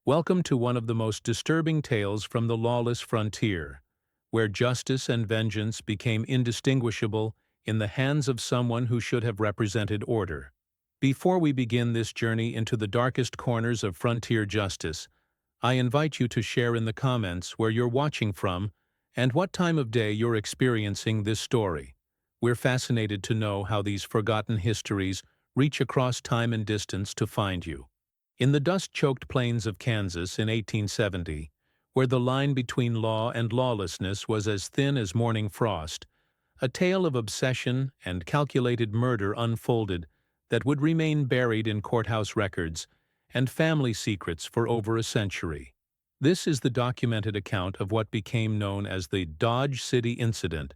Welcome to one of the most disturbing tales from the lawless frontier, where justice and vengeance became indistinguishable in the hands of someone who should have represented order. Before we begin this journey into the darkest corners of frontier justice, I invite you to share in the comments where you're watching from and what time of day you're experiencing this story. We're fascinated to know how these forgotten histories reach across time and distance to find you. In the dust-choked plains of Kansas in 1870, where the line between law and lawlessness was as thin as morning frost, a tale of obsession and calculated murder unfolded that would remain buried in courthouse records and family secrets for over a century. This is the documented account of what became known as the Dodge City Incident,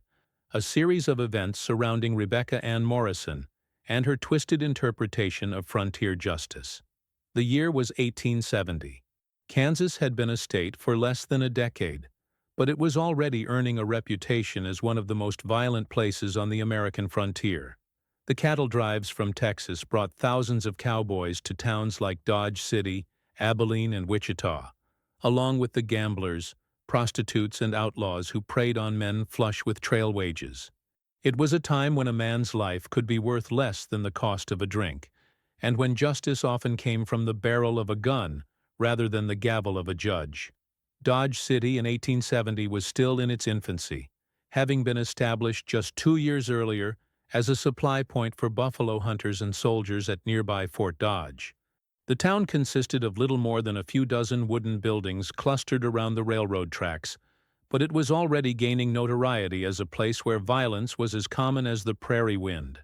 a series of events surrounding Rebecca Ann Morrison and her twisted interpretation of frontier justice. The year was 1870. Kansas had been a state for less than a decade, but it was already earning a reputation as one of the most violent places on the American frontier. The cattle drives from Texas brought thousands of cowboys to towns like Dodge City, Abilene, and Wichita, along with the gamblers, prostitutes, and outlaws who preyed on men flush with trail wages. It was a time when a man's life could be worth less than the cost of a drink, and when justice often came from the barrel of a gun rather than the gavel of a judge. Dodge City in 1870 was still in its infancy, having been established just 2 years earlier as a supply point for buffalo hunters and soldiers at nearby Fort Dodge. The town consisted of little more than a few dozen wooden buildings clustered around the railroad tracks, but it was already gaining notoriety as a place where violence was as common as the prairie wind.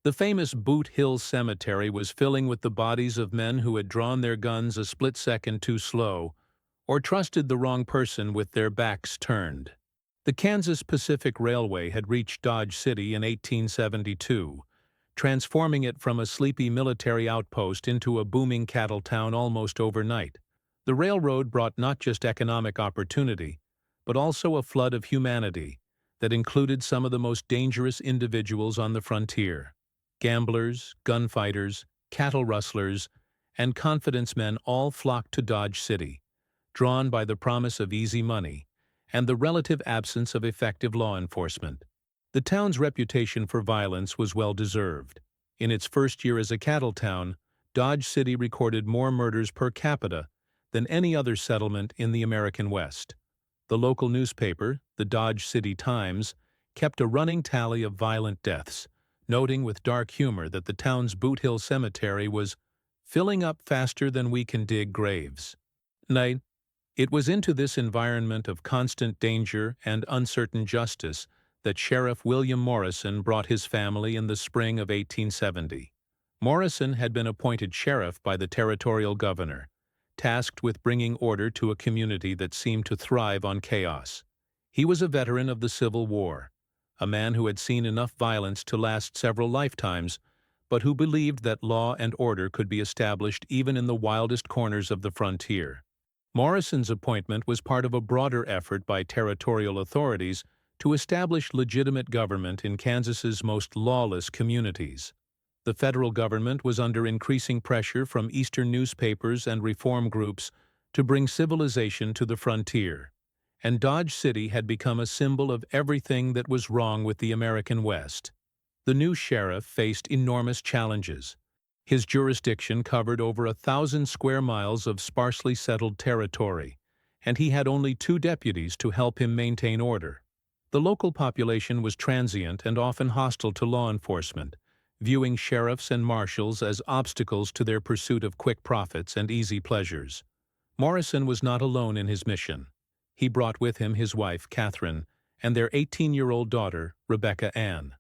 The famous Boot Hill Cemetery was filling with the bodies of men who had drawn their guns a split second too slow or trusted the wrong person with their backs turned. The Kansas Pacific Railway had reached Dodge City in 1872, transforming it from a sleepy military outpost into a booming cattle town almost overnight. The railroad brought not just economic opportunity, but also a flood of humanity that included some of the most dangerous individuals on the frontier. Gamblers, gunfighters, cattle rustlers, and confidence men all flocked to Dodge City, drawn by the promise of easy money and the relative absence of effective law enforcement. The town's reputation for violence was well-deserved. In its first year as a cattle town, Dodge City recorded more murders per capita than any other settlement in the American West. The local newspaper, the Dodge City Times, kept a running tally of violent deaths, noting with dark humor that the town's Boot Hill Cemetery was filling up faster than we can dig graves. It was into this environment of constant danger and uncertain justice that Sheriff William Morrison brought his family in the spring of 1870. Morrison had been appointed sheriff by the territorial governor, tasked with bringing order to a community that seemed to thrive on chaos. He was a veteran of the Civil War, a man who had seen enough violence to last several lifetimes, but who believed that law and order could be established even in the wildest corners of the frontier. Morrison's appointment was part of a broader effort by territorial authorities to establish legitimate government in Kansas's most lawless communities. The federal government was under increasing pressure from Eastern newspapers and reform groups to bring civilization to the frontier, and Dodge City had become a symbol of everything that was wrong with the American West. The new sheriff faced enormous challenges. His jurisdiction covered over 1,000 square miles of sparsely settled territory, and he had only 2 deputies to help him maintain order. The local population was transient and often hostile to law enforcement, viewing sheriffs and marshals as obstacles to their pursuit of quick profits and easy pleasures. Morrison was not alone in his mission. He brought with him his wife, Catherine, and their 18-year-old daughter, Rebecca Ann.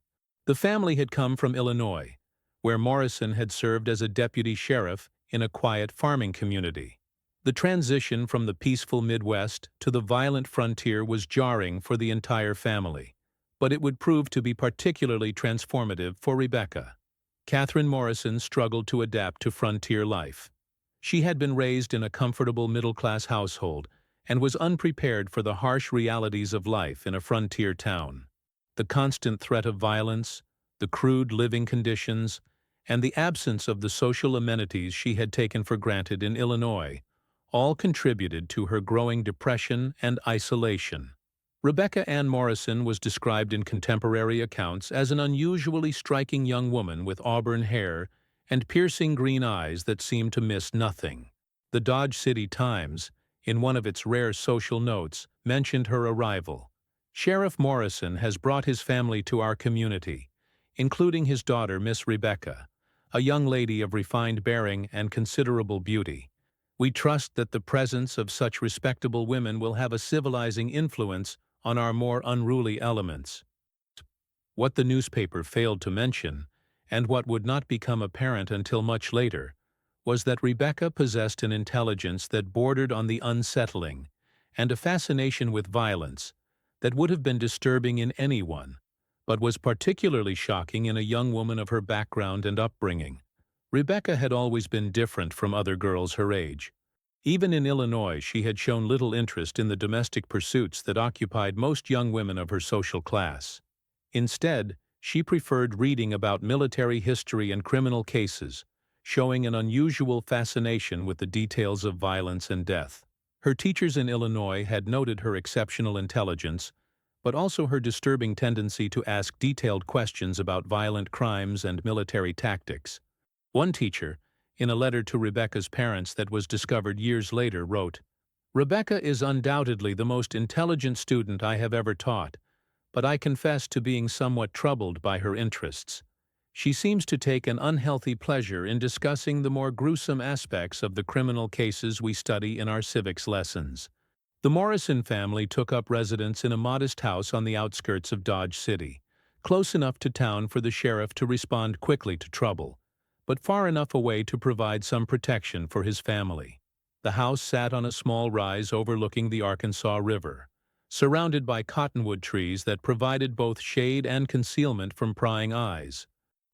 The family had come from Illinois, where Morrison had served as a deputy sheriff in a quiet farming community. The transition from the peaceful Midwest to the violent frontier was jarring for the entire family, but it would prove to be particularly transformative for Rebecca. Catherine Morrison struggled to adapt to frontier life. She had been raised in a comfortable middle-class household and was unprepared for the harsh realities of life in a frontier town. The constant threat of violence, the crude living conditions, and the absence of the social amenities she had taken for granted in Illinois all contributed to her growing depression and isolation. Rebecca Ann Morrison was described in contemporary accounts as an unusually striking young woman with auburn hair and piercing green eyes that seemed to miss nothing. The Dodge City Times, in one of its rare social notes, mentioned her arrival. "Sheriff Morrison has brought his family to our community, including his daughter, Miss Rebecca, a young lady of refined bearing and considerable beauty. We trust that the presence of such respectable women will have a civilizing influence on our more unruly elements." What the newspaper failed to mention, and what would not become apparent until much later, was that Rebecca possessed an intelligence that bordered on the unsettling, and a fascination with violence that would have been disturbing in anyone, but was particularly shocking in a young woman of her background and upbringing. Rebecca had always been different from other girls her age. Even in Illinois, she had shown little interest in the domestic pursuits that occupied most young women of her social class. Instead, she preferred reading about military history and criminal cases, showing an unusual fascination with the details of violence and death. Her teachers in Illinois had noted her exceptional intelligence, but also her disturbing tendency to ask detailed questions about violent crimes and military tactics. One teacher, in a letter to Rebecca's parents that was discovered years later, wrote, "Rebecca is undoubtedly the most intelligent student I have ever taught, but I confess to being somewhat troubled by her interests. She seems to take an unhealthy pleasure in discussing the more gruesome aspects of the criminal cases we study in our civics lessons." The Morrison family took up residence in a modest house on the outskirts of Dodge City, close enough to town for the sheriff to respond quickly to trouble, but far enough away to provide some protection for his family. The house sat on a small rise overlooking the Arkansas River, surrounded by cottonwood trees that provided both shade and concealment from prying eyes.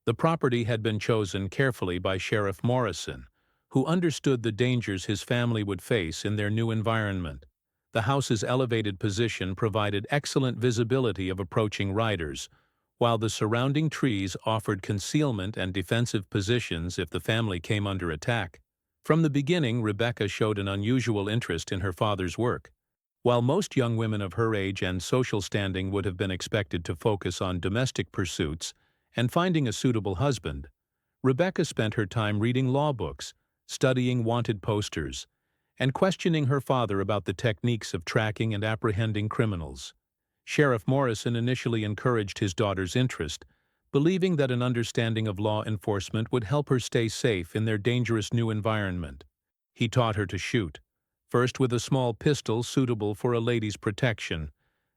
The property had been chosen carefully by Sheriff Morrison, who understood the dangers his family would face in their new environment. The house's elevated position provided excellent visibility of approaching riders, while the surrounding trees offered concealment and defensive positions if the family came under attack. From the beginning, Rebecca showed an unusual interest in her father's work. While most young women of her age and social standing would have been expected to focus on domestic pursuits and finding a suitable husband, Rebecca spent her time reading law books, studying wanted posters, and questioning her father about the techniques of tracking and apprehending criminals. Sheriff Morrison initially encouraged his daughter's interest, believing that an understanding of law enforcement would help her stay safe in their dangerous new environment. He taught her to shoot, first with a small pistol suitable for a lady's protection,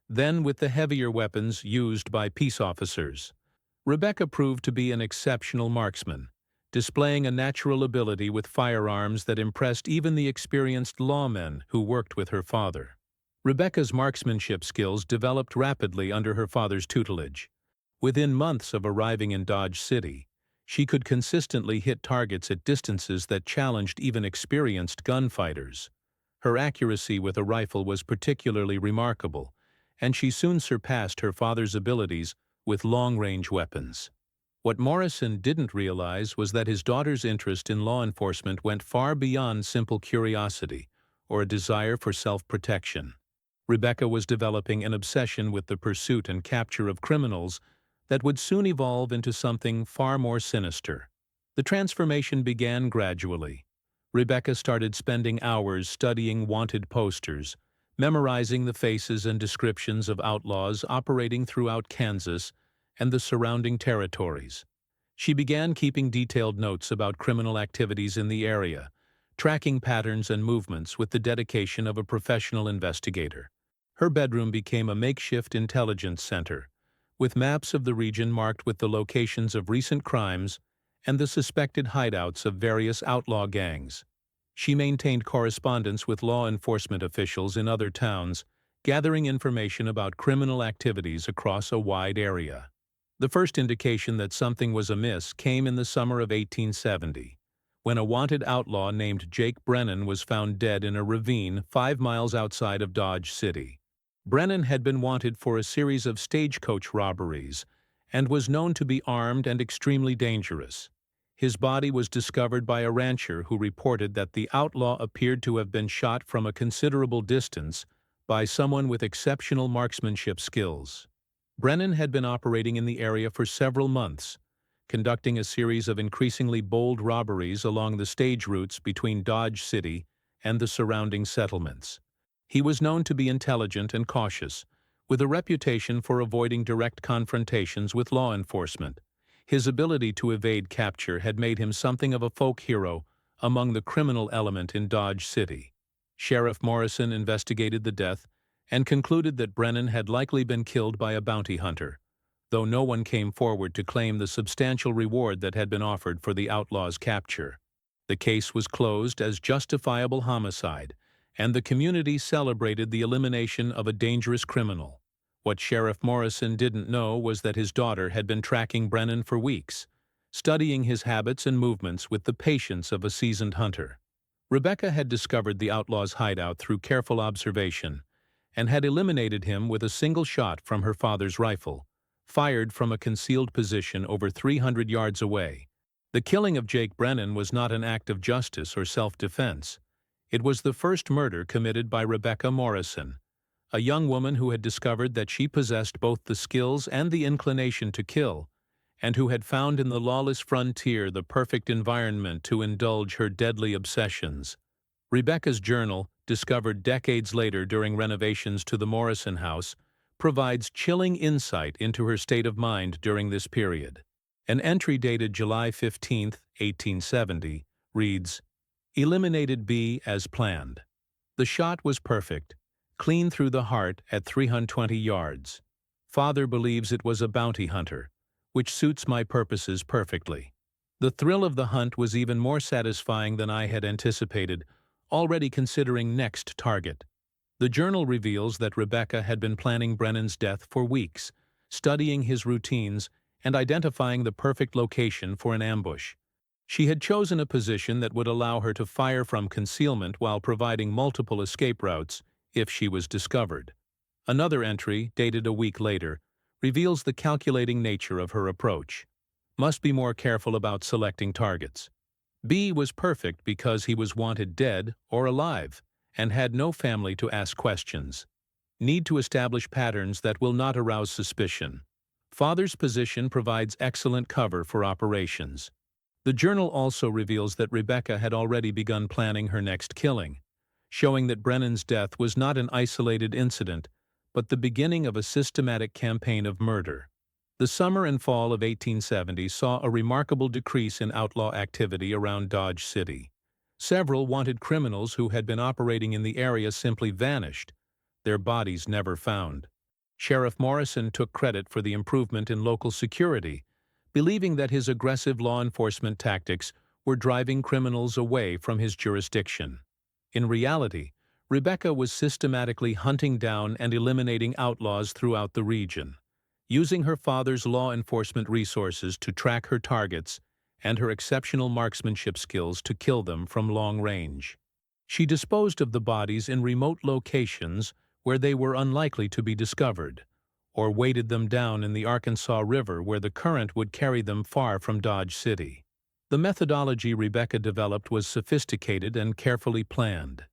then with the heavier weapons used by peace officers. Rebecca proved to be an exceptional marksman, displaying a natural ability with firearms that impressed even the experienced lawmen who worked with her father. Rebecca's marksmanship skills developed rapidly under her father's tutelage. Within months of arriving in Dodge City, she could consistently hit targets at distances that challenged even experienced gunfighters. Her accuracy with a rifle was particularly remarkable, and she soon surpassed her father's abilities with long-range weapons. What Morrison didn't realize was that his daughter's interest in law enforcement went far beyond simple curiosity or a desire for self-protection. Rebecca was developing an obsession with the pursuit and capture of criminals that would soon evolve into something far more sinister. The transformation began gradually. Rebecca started spending hours studying wanted posters, memorizing the faces and descriptions of outlaws operating throughout Kansas and the surrounding territories. She began keeping detailed notes about criminal activities in the area, tracking patterns and movements with the dedication of a professional investigator. Her bedroom became a makeshift intelligence center, with maps of the region marked with the locations of recent crimes and the suspected hideouts of various outlaw gangs. She maintained correspondence with law enforcement officials in other towns, gathering information about criminal activities across a wide area. The first indication that something was amiss came in the summer of 1870, when a wanted outlaw named Jake Brennan was found dead in a ravine 5 miles outside of Dodge City. Brennan had been wanted for a series of stagecoach robberies and was known to be armed and extremely dangerous. His body was discovered by a rancher who reported that the outlaw appeared to have been shot from a considerable distance by someone with exceptional marksmanship skills. Brennan had been operating in the area for several months, conducting a series of increasingly bold robberies along the stage routes between Dodge City and the surrounding settlements. He was known to be intelligent and cautious, with a reputation for avoiding direct confrontations with law enforcement. His ability to evade capture had made him something of a folk hero among the criminal element in Dodge City. Sheriff Morrison investigated the death and concluded that Brennan had likely been killed by a bounty hunter, though no one came forward to claim the substantial reward that had been offered for the outlaw's capture. The case was closed as justifiable homicide, and the community celebrated the elimination of a dangerous criminal. What Sheriff Morrison didn't know was that his daughter had been tracking Brennan for weeks, studying his habits and movements with the patience of a seasoned hunter. Rebecca had discovered the outlaw's hideout through careful observation and had eliminated him with a single shot from her father's rifle, fired from a concealed position over 300 yards away. The killing of Jake Brennan was not an act of justice or self-defense. It was the first murder committed by Rebecca Morrison, a young woman who had discovered that she possessed both the skills and the inclination to kill, and who had found in the lawless frontier the perfect environment to indulge her deadly obsessions. Rebecca's journal, discovered decades later during renovations to the Morrison house, provides chilling insight into her state of mind during this period. An entry dated July 15, 1870, reads, "Eliminated B as planned. The shot was perfect, clean through the heart at 320 yards. Father believes it was a bounty hunter, which suits my purposes perfectly. The thrill of the hunt was even more satisfying than I had anticipated, already considering next target." The journal reveals that Rebecca had been planning Brennan's death for weeks, studying his routines and identifying the perfect location for an ambush. She had chosen a position that would allow her to fire from concealment while providing multiple escape routes if she was discovered. Another entry, dated a week later, reveals the calculating nature of her approach. Must be more careful about selecting targets. B was perfect because he was wanted dead or alive and had no family to ask questions. Need to establish patterns that will not arouse suspicion. Father's position provides excellent cover for operations. The journal also reveals that Rebecca had already begun planning her next killing, showing that Brennan's death was not an isolated incident, but the beginning of a systematic campaign of murder. The summer and fall of 1870 saw a remarkable decrease in outlaw activity around Dodge City. Several wanted criminals who had been operating in the area simply vanished, their bodies never found. Sheriff Morrison took credit for the improvement in local security, believing that his aggressive law enforcement tactics were driving criminals away from his jurisdiction. In reality, Rebecca was systematically hunting down and eliminating outlaws throughout the region, using her father's law enforcement resources to track her targets and her exceptional marksmanship skills to kill them from long range. She disposed of the bodies in remote locations where they were unlikely to be discovered, or weighted them down in the Arkansas River where the current would carry them far from Dodge City. The methodology Rebecca developed was sophisticated and carefully planned.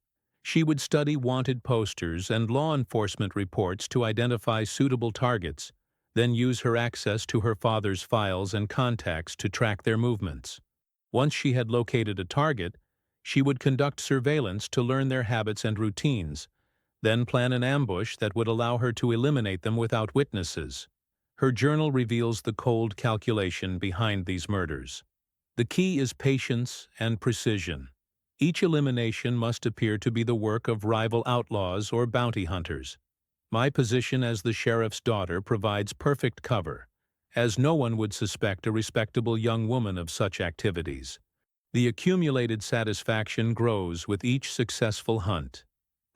She would study wanted posters and law enforcement reports to identify suitable targets, then use her access to her father's files and contacts to track their movements. Once she had located a target, she would conduct surveillance to learn their habits and routines, then plan an ambush that would allow her to eliminate them without witnesses. Her journal reveals the cold calculation behind these murders. The key is patience and precision. Each elimination must appear to be the work of rival outlaws or bounty hunters. My position as the sheriff's daughter provides perfect cover, as no one would suspect a respectable young woman of such activities. The accumulated satisfaction grows with each successful hunt.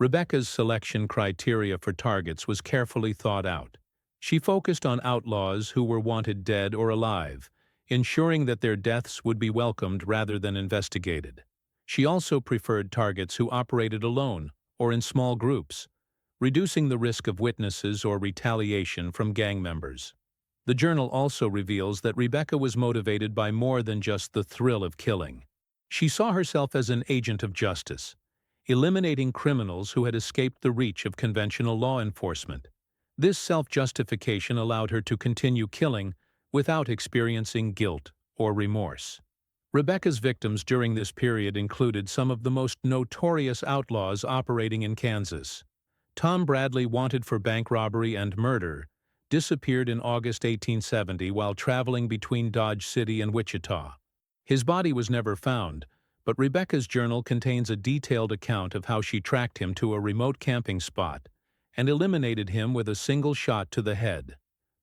Rebecca's selection criteria for targets was carefully thought out. She focused on outlaws who were wanted dead or alive, ensuring that their deaths would be welcomed rather than investigated. She also preferred targets who operated alone or in small groups, reducing the risk of witnesses or retaliation from gang members. The journal also reveals that Rebecca was motivated by more than just the thrill of killing. She saw herself as an agent of justice, eliminating criminals who had escaped the reach of conventional law enforcement. This self-justification allowed her to continue killing without experiencing guilt or remorse. Rebecca's victims during this period included some of the most notorious outlaws operating in Kansas. Tom Bradley, wanted for bank robbery and murder, disappeared in August 1870 while traveling between Dodge City and Wichita. His body was never found, but Rebecca's journal contains a detailed account of how she tracked him to a remote camping spot and eliminated him with a single shot to the head.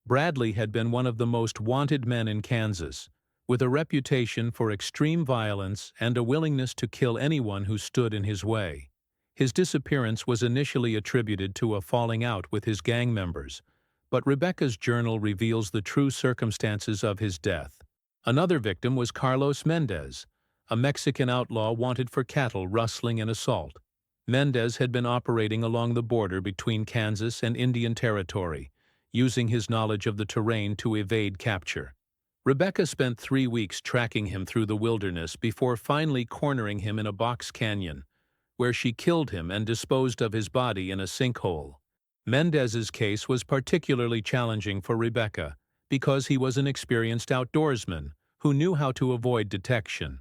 Bradley had been one of the most wanted men in Kansas, with a reputation for extreme violence and a willingness to kill anyone who stood in his way. His disappearance was initially attributed to a falling out with his gang members, but Rebecca's journal reveals the true circumstances of his death. Another victim was Carlos Mendez, a Mexican outlaw wanted for cattle rustling and assault. Mendez had been operating along the border between Kansas and Indian Territory, using his knowledge of the terrain to evade capture. Rebecca spent 3 weeks tracking him through the wilderness before finally cornering him in a box canyon, where she killed him and disposed of his body in a sinkhole. Mendez's case was particularly challenging for Rebecca because he was an experienced outdoorsman who knew how to avoid detection.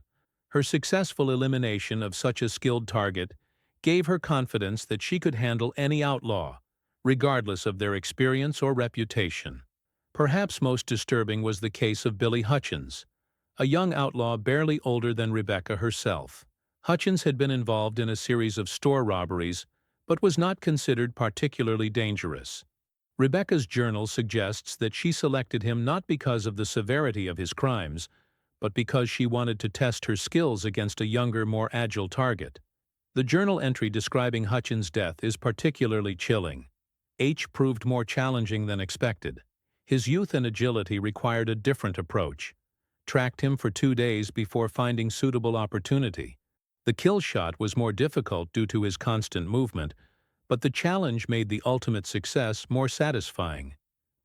Her successful elimination of such a skilled target gave her confidence that she could handle any outlaw, regardless of their experience or reputation. Perhaps most disturbing was the case of Billy Hutchins, a young outlaw barely older than Rebecca herself. Hutchins had been involved in a series of store robberies, but was not considered particularly dangerous. Rebecca's journal suggests that she selected him not because of the severity of his crimes, but because she wanted to test her skills against a younger, more agile target. The journal entry describing Hutchins' death is particularly chilling. H proved more challenging than expected. His youth and agility required a different approach. Tracked him for 2 days before finding suitable opportunity. The kill shot was more difficult due to his constant movement, but the challenge made the ultimate success more satisfying.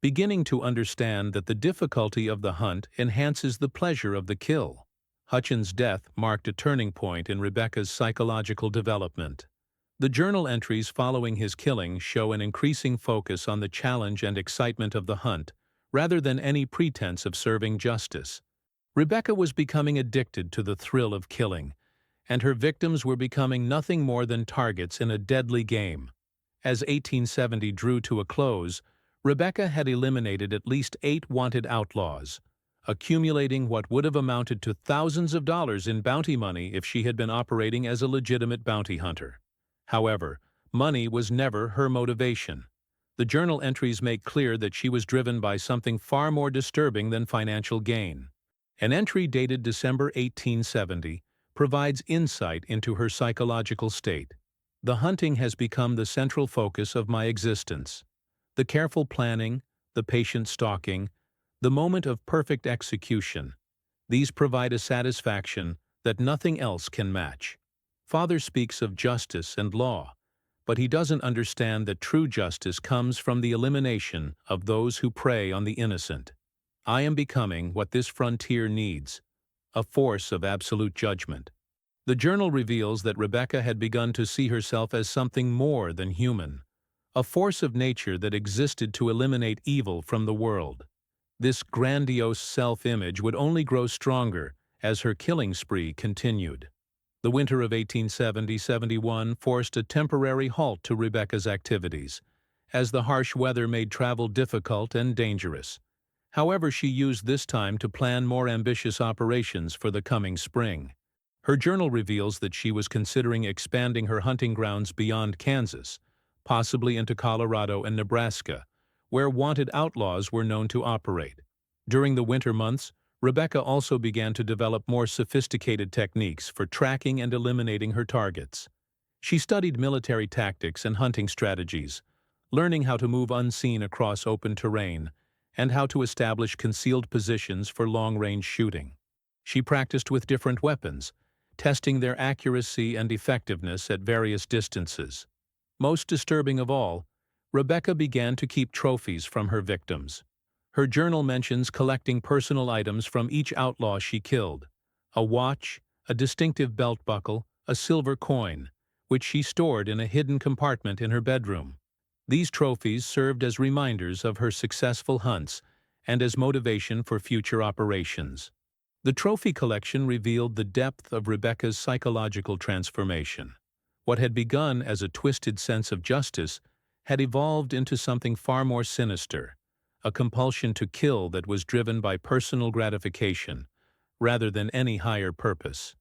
Beginning to understand that the difficulty of the hunt enhances the pleasure of the kill. Hutchins' death marked a turning point in Rebecca's psychological development. The journal entries following his killing show an increasing focus on the challenge and excitement of the hunt, rather than any pretense of serving justice. Rebecca was becoming addicted to the thrill of killing, and her victims were becoming nothing more than targets in a deadly game. As 1870 drew to a close, Rebecca had eliminated at least 8 wanted outlaws, accumulating what would have amounted to thousands of dollars in bounty money if she had been operating as a legitimate bounty hunter. However, money was never her motivation. The journal entries make clear that she was driven by something far more disturbing than financial gain. An entry dated December 1870 provides insight into her psychological state. The hunting has become the central focus of my existence. The careful planning, the patient stalking, the moment of perfect execution, these provide a satisfaction that nothing else can match. Father speaks of justice and law, but he doesn't understand that true justice comes from the elimination of those who prey on the innocent. I am becoming what this frontier needs, a force of absolute judgment. The journal reveals that Rebecca had begun to see herself as something more than human, a force of nature that existed to eliminate evil from the world. This grandiose self-image would only grow stronger as her killing spree continued. The winter of 1870-71 forced a temporary halt to Rebecca's activities, as the harsh weather made travel difficult and dangerous. However, she used this time to plan more ambitious operations for the coming spring. Her journal reveals that she was considering expanding her hunting grounds beyond Kansas, possibly into Colorado and Nebraska, where wanted outlaws were known to operate. During the winter months, Rebecca also began to develop more sophisticated techniques for tracking and eliminating her targets. She studied military tactics and hunting strategies, learning how to move unseen across open terrain and how to establish concealed positions for long-range shooting. She practiced with different weapons, testing their accuracy and effectiveness at various distances. Most disturbing of all, Rebecca began to keep trophies from her victims. Her journal mentions collecting personal items from each outlaw she killed: a watch, a distinctive belt buckle, a silver coin, which she stored in a hidden compartment in her bedroom. These trophies served as reminders of her successful hunts and as motivation for future operations. The trophy collection revealed the depth of Rebecca's psychological transformation. What had begun as a twisted sense of justice had evolved into something far more sinister, a compulsion to kill that was driven by personal gratification rather than any higher purpose.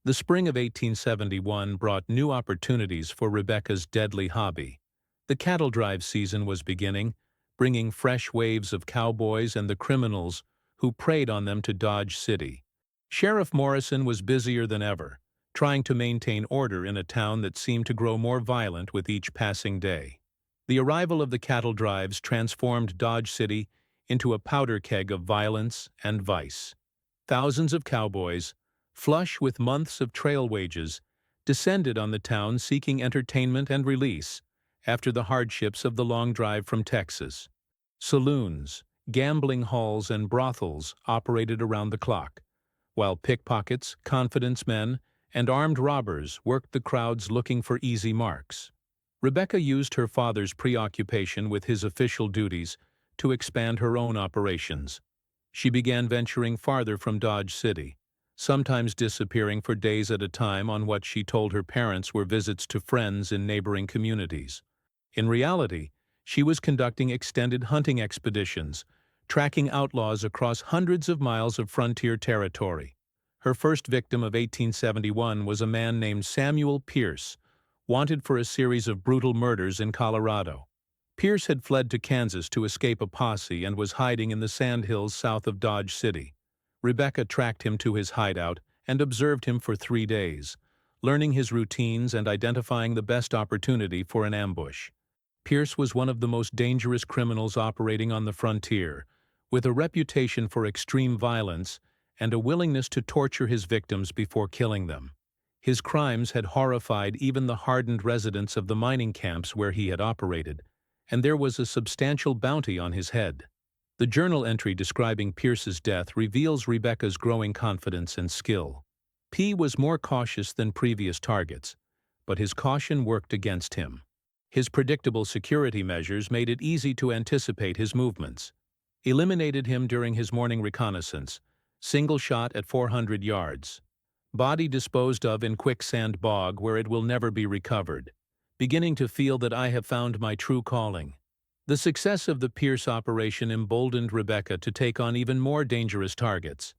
The spring of 1871 brought new opportunities for Rebecca's deadly hobby. The cattle drive season was beginning, bringing fresh waves of cowboys and the criminals who preyed on them to Dodge City. Sheriff Morrison was busier than ever, trying to maintain order in a town that seemed to grow more violent with each passing day. The arrival of the cattle drives transformed Dodge City into a powder keg of violence and vice. Thousands of cowboys, flush with months of trail wages, descended on the town seeking entertainment and release after the hardships of the long drive from Texas. Saloons, gambling halls, and brothels operated around the clock, while pickpockets, confidence men, and armed robbers worked the crowds looking for easy marks. Rebecca used her father's preoccupation with his official duties to expand her own operations. She began venturing farther from Dodge City, sometimes disappearing for days at a time on what she told her parents were visits to friends in neighboring communities. In reality, she was conducting extended hunting expeditions, tracking outlaws across hundreds of miles of frontier territory. Her first victim of 1871 was a man named Samuel Pierce, wanted for a series of brutal murders in Colorado. Pierce had fled to Kansas to escape a posse and was hiding in the sandhills south of Dodge City. Rebecca tracked him to his hideout and observed him for 3 days, learning his routines and identifying the best opportunity for an ambush. Pierce was one of the most dangerous criminals operating on the frontier, with a reputation for extreme violence and a willingness to torture his victims before killing them. His crimes had horrified even the hardened residents of the mining camps where he had operated, and there was a substantial bounty on his head. The journal entry describing Pierce's death reveals Rebecca's growing confidence and skill. P was more cautious than previous targets, but his caution worked against him. His predictable security measures made it easy to anticipate his movements. Eliminated him during his morning reconnaissance, single shot at 400 yards. Body disposed of in quicksand bog where it will never be recovered. Beginning to feel that I have found my true calling. The success of the Pierce operation emboldened Rebecca to take on even more dangerous targets.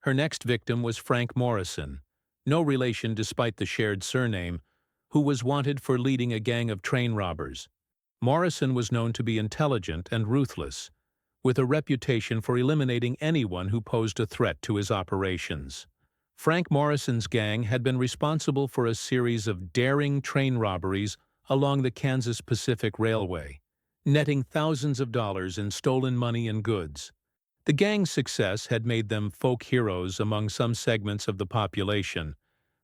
Her next victim was Frank Morrison, no relation despite the shared surname, who was wanted for leading a gang of train robbers. Morrison was known to be intelligent and ruthless, with a reputation for eliminating anyone who posed a threat to his operations. Frank Morrison's gang had been responsible for a series of daring train robberies along the Kansas Pacific Railway, netting thousands of dollars in stolen money and goods. The gang's success had made them folk heroes among some segments of the population,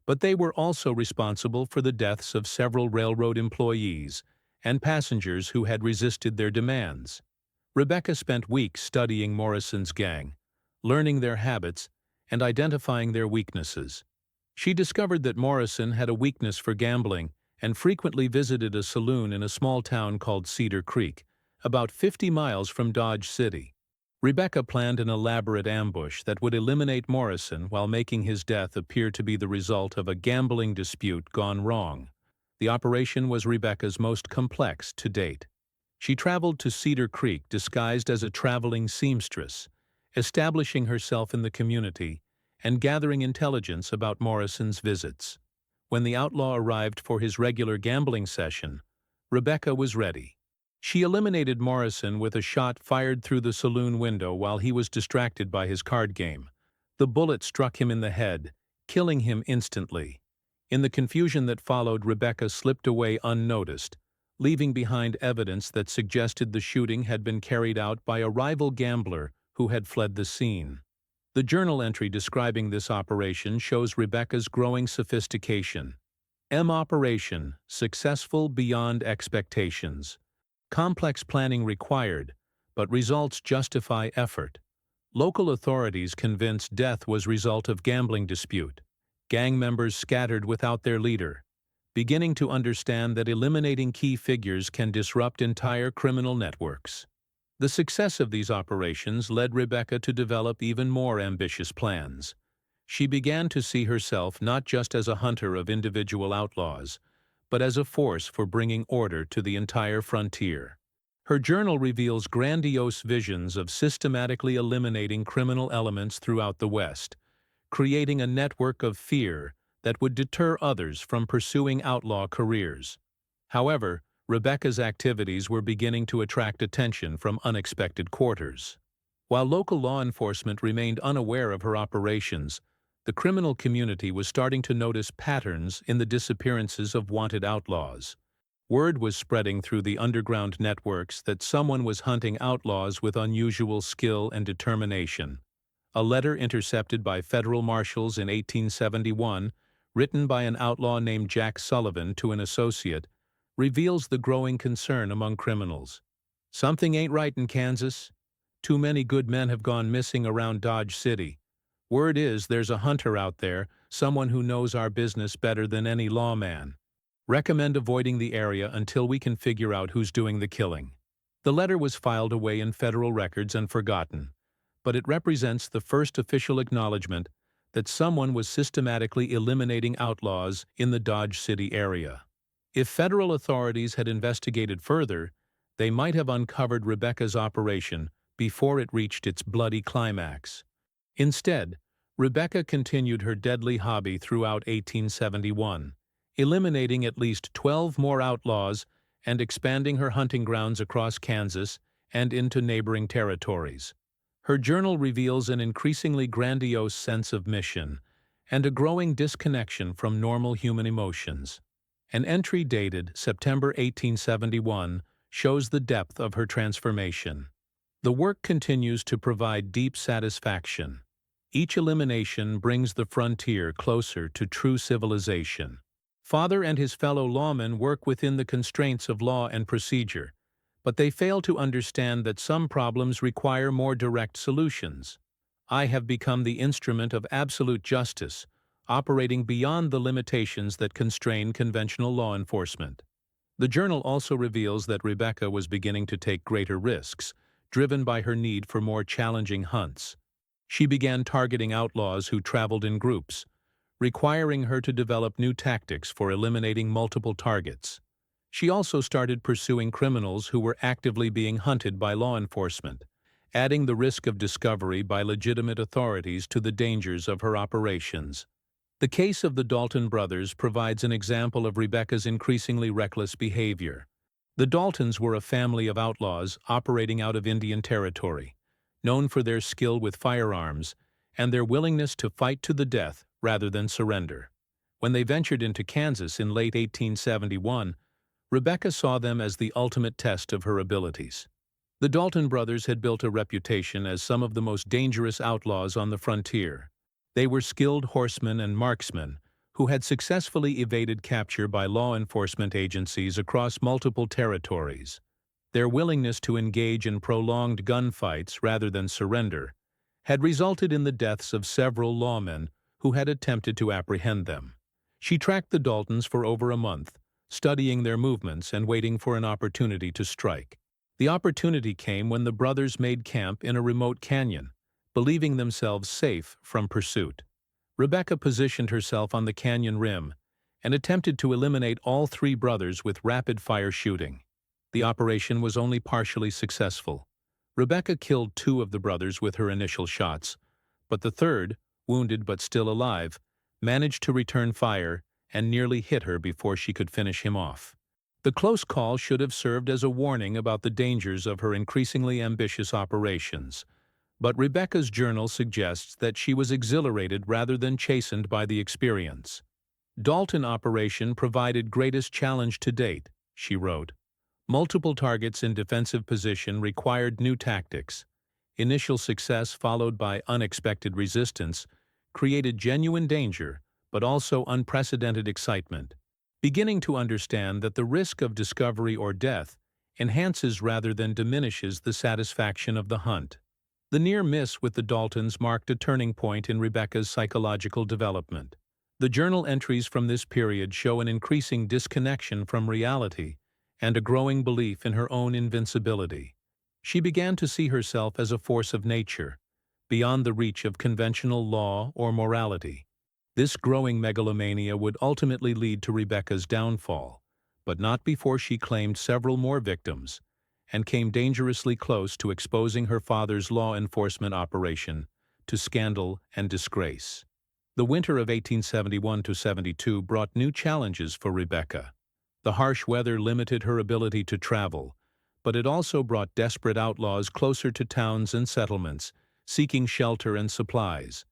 but they were also responsible for the deaths of several railroad employees and passengers who had resisted their demands. Rebecca spent weeks studying Morrison's gang, learning their habits, and identifying their weaknesses. She discovered that Morrison had a weakness for gambling and frequently visited a saloon in a small town called Cedar Creek, about 50 miles from Dodge City. Rebecca planned an elaborate ambush that would eliminate Morrison while making his death appear to be the result of a gambling dispute gone wrong. The operation was Rebecca's most complex to date. She traveled to Cedar Creek disguised as a traveling seamstress, establishing herself in the community and gathering intelligence about Morrison's visits. When the outlaw arrived for his regular gambling session, Rebecca was ready. She eliminated Morrison with a shot fired through the saloon window while he was distracted by his card game. The bullet struck him in the head, killing him instantly. In the confusion that followed, Rebecca slipped away unnoticed, leaving behind evidence that suggested the shooting had been carried out by a rival gambler who had fled the scene. The journal entry describing this operation shows Rebecca's growing sophistication. Operation, successful beyond expectations. Complex planning required, but results justify effort. Local authorities convinced death was result of gambling dispute. Gang members scattered without their leader, beginning to understand that eliminating key figures can disrupt entire criminal networks. The success of these operations led Rebecca to develop even more ambitious plans. She began to see herself not just as a hunter of individual outlaws, but as a force for bringing order to the entire frontier. Her journal reveals grandiose visions of systematically eliminating criminal elements throughout the West, creating a network of fear that would deter others from pursuing outlaw careers. However, Rebecca's activities were beginning to attract attention from unexpected quarters. While local law enforcement remained unaware of her operations, the criminal community was starting to notice patterns in the disappearances of wanted outlaws. Word was spreading through the underground networks that someone was hunting outlaws with unusual skill and determination. A letter intercepted by federal marshals in 1871, written by an outlaw named Jack Sullivan to an associate, reveals the growing concern among criminals. "Something ain't right in Kansas. Too many good men have gone missing around Dodge City. Word is there's a hunter out there, someone who knows our business better than any lawman. Recommend avoiding the area until we can figure out who's doing the killing." The letter was filed away in federal records and forgotten, but it represents the first official acknowledgement that someone was systematically eliminating outlaws in the Dodge City area. If federal authorities had investigated further, they might have uncovered Rebecca's operation before it reached its bloody climax. Instead, Rebecca continued her deadly hobby throughout 1871, eliminating at least 12 more outlaws and expanding her hunting grounds across Kansas and into neighboring territories. Her journal reveals an increasingly grandiose sense of mission and a growing disconnection from normal human emotions. An entry dated September 1871 shows the depth of her transformation. The work continues to provide deep satisfaction. Each elimination brings the frontier closer to true civilization. Father and his fellow lawmen work within the constraints of law and procedure, but they fail to understand that some problems require more direct solutions. I have become the instrument of absolute justice, operating beyond the limitations that constrain conventional law enforcement. The journal also reveals that Rebecca was beginning to take greater risks, driven by her need for more challenging hunts. She began targeting outlaws who traveled in groups, requiring her to develop new tactics for eliminating multiple targets. She also started pursuing criminals who were actively being hunted by law enforcement, adding the risk of discovery by legitimate authorities to the dangers of her operations. The case of the Dalton brothers provides an example of Rebecca's increasingly reckless behavior. The Daltons were a family of outlaws operating out of Indian Territory, known for their skill with firearms and their willingness to fight to the death rather than surrender. When they ventured into Kansas in late 1871, Rebecca saw them as the ultimate test of her abilities. The Dalton brothers had built a reputation as some of the most dangerous outlaws on the frontier. They were skilled horsemen and marksmen who had successfully evaded capture by law enforcement agencies across multiple territories. Their willingness to engage in prolonged gunfights rather than surrender had resulted in the deaths of several lawmen who had attempted to apprehend them. She tracked the Daltons for over a month, studying their movements and waiting for an opportunity to strike. The opportunity came when the brothers made camp in a remote canyon, believing themselves safe from pursuit. Rebecca positioned herself on the canyon rim and attempted to eliminate all three brothers with rapid-fire shooting. The operation was only partially successful. Rebecca killed 2 of the brothers with her initial shots, but the third, wounded but still alive, managed to return fire and nearly hit her before she could finish him off. The close call should have served as a warning about the dangers of her increasingly ambitious operations, but Rebecca's journal suggests that she was exhilarated rather than chastened by the experience. "Dalton operation provided greatest challenge to date," she wrote. "Multiple targets in defensive position required new tactics. Initial success followed by unexpected resistance created genuine danger, but also unprecedented excitement. Beginning to understand that the risk of discovery or death enhances rather than diminishes the satisfaction of the hunt. The near miss with the Daltons marked a turning point in Rebecca's psychological development. The journal entries from this period show an increasing disconnection from reality and a growing belief in her own invincibility. She began to see herself as a force of nature, beyond the reach of conventional law or morality. This growing megalomania would ultimately lead to Rebecca's downfall, but not before she claimed several more victims and came dangerously close to exposing her father's law enforcement operation to scandal and disgrace. The winter of 1871–72 brought new challenges for Rebecca. The harsh weather limited her ability to travel, but it also brought desperate outlaws closer to towns and settlements, seeking shelter and supplies.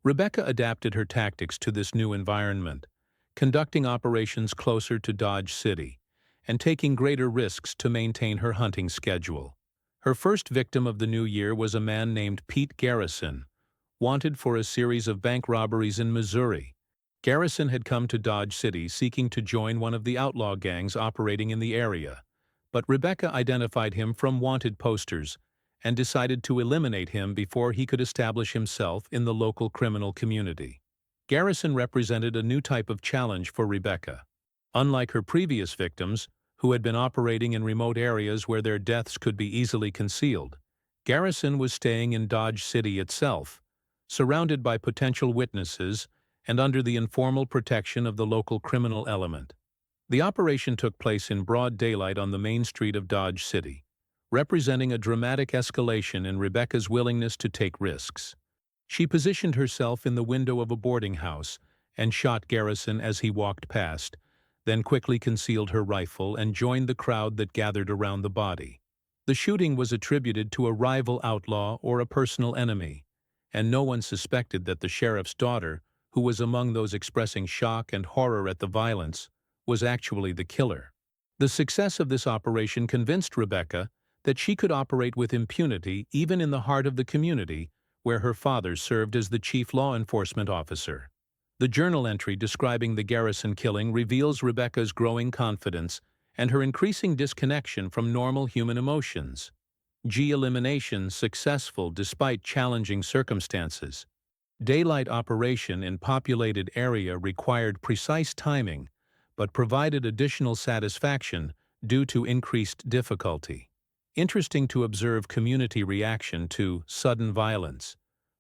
Rebecca adapted her tactics to this new environment, conducting operations closer to Dodge City and taking greater risks to maintain her hunting schedule. Her first victim of the new year was a man named Pete Garrison, wanted for a series of bank robberies in Missouri. Garrison had come to Dodge City seeking to join one of the outlaw gangs operating in the area, but Rebecca identified him from wanted posters and decided to eliminate him before he could establish himself in the local criminal community. Garrison represented a new type of challenge for Rebecca. Unlike her previous victims, who had been operating in remote areas where their deaths could be easily concealed, Garrison was staying in Dodge City itself, surrounded by potential witnesses and under the informal protection of the local criminal element. The operation took place in broad daylight on the main street of Dodge City, representing a dramatic escalation in Rebecca's willingness to take risks. She positioned herself in the window of a boarding house and shot Garrison as he walked past, then quickly concealed her rifle and joined the crowd that gathered around the body. The shooting was attributed to a rival outlaw or a personal enemy, and no one suspected that the sheriff's daughter, who was among those expressing shock and horror at the violence, was actually the killer. The success of this operation convinced Rebecca that she could operate with impunity even in the heart of the community where her father served as the chief law enforcement officer. The journal entry describing the Garrison killing reveals Rebecca's growing confidence and her increasing disconnection from normal human emotions. Elimination successful despite challenging circumstances. Daylight operation in populated area required precise timing, but provided additional satisfaction due to increased difficulty. Interesting to observe community reaction to sudden violence.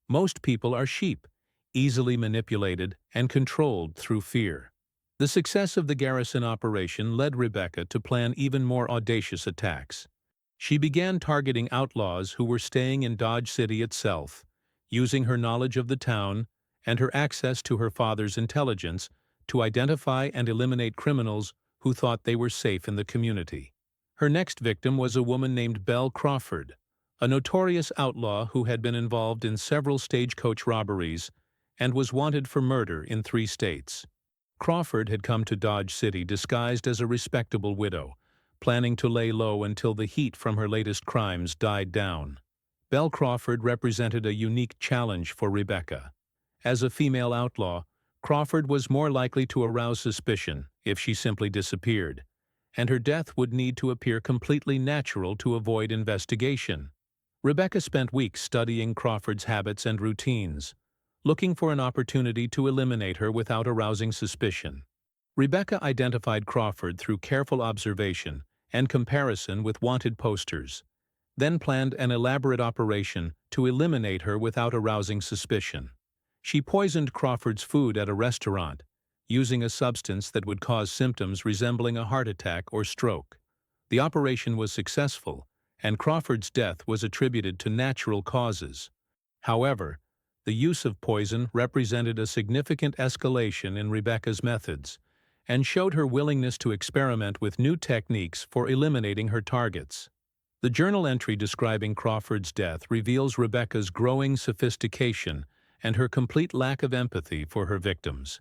Most people are sheep, easily manipulated and controlled through fear. The success of the Garrison operation led Rebecca to plan even more audacious attacks. She began targeting outlaws who were staying in Dodge City itself, using her knowledge of the town and her access to her father's intelligence to identify and eliminate criminals who thought they were safe in the community. Her next victim was a woman named Belle Crawford, a notorious outlaw who had been involved in several stagecoach robberies and was wanted for murder in 3 states. Crawford had come to Dodge City disguised as a respectable widow, planning to lay low until the heat from her latest crimes died down. Belle Crawford represented a unique challenge for Rebecca. As a female outlaw, Crawford was more likely to arouse suspicion if she simply disappeared, and her death would need to appear completely natural to avoid investigation. Rebecca spent weeks studying Crawford's habits and routines, looking for an opportunity to eliminate her without arousing suspicion. Rebecca identified Crawford through careful observation and comparison with wanted posters, then planned an elaborate operation to eliminate her without arousing suspicion. She poisoned Crawford's food at a restaurant, using a substance that would cause symptoms resembling a heart attack or stroke. The operation was successful, and Crawford's death was attributed to natural causes. However, the use of poison represented a significant escalation in Rebecca's methods and showed her willingness to experiment with new techniques for eliminating her targets. The journal entry describing Crawford's death reveals Rebecca's growing sophistication and her complete lack of empathy for her victims.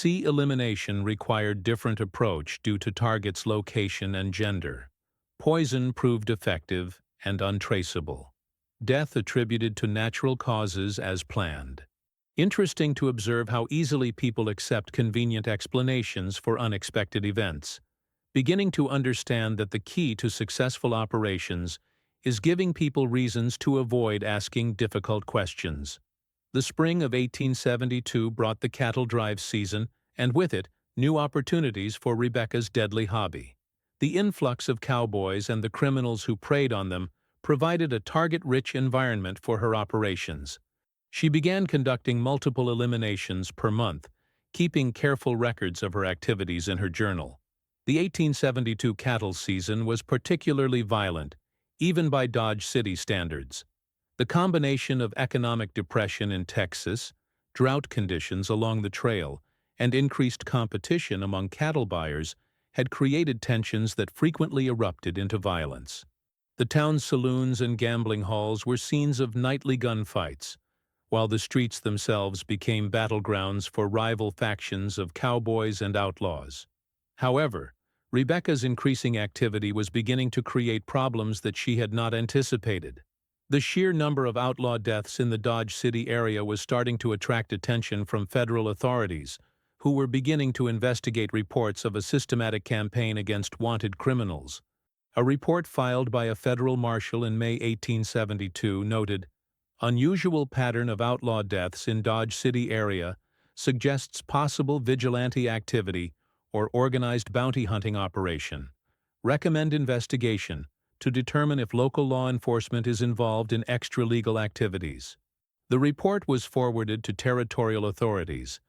Elimination required different approach due to target's location and gender. Poison proved effective and untraceable. Death attributed to natural causes as planned. Interesting to observe how easily people accept convenient explanations for unexpected events. beginning to understand that the key to successful operations is giving people reasons to avoid asking difficult questions. The spring of 1872 brought the cattle drive season, and with it, new opportunities for Rebecca's deadly hobby. The influx of cowboys and the criminals who preyed on them provided a target-rich environment for her operations. She began conducting multiple eliminations per month, keeping careful records of her activities in her journal. The 1872 cattle season was particularly violent, even by Dodge City standards. The combination of economic depression in Texas, drought conditions along the trail, and increased competition among cattle buyers had created tensions that frequently erupted into violence. The town's saloons and gambling halls were scenes of nightly gunfights, while the streets themselves became battlegrounds for rival factions of cowboys and outlaws. However, Rebecca's increasing activity was beginning to create problems that she had not anticipated. The sheer number of outlaw deaths in the Dodge City area was starting to attract attention from federal authorities, who were beginning to investigate reports of a systematic campaign against wanted criminals. A report filed by a federal marshal in May 1872 noted, "Unusual pattern of outlaw deaths in Dodge City area suggests possible vigilante activity or organized bounty hunting operation. Recommend investigation to determine if local law enforcement is involved in extra-legal activities." The report was forwarded to territorial authorities,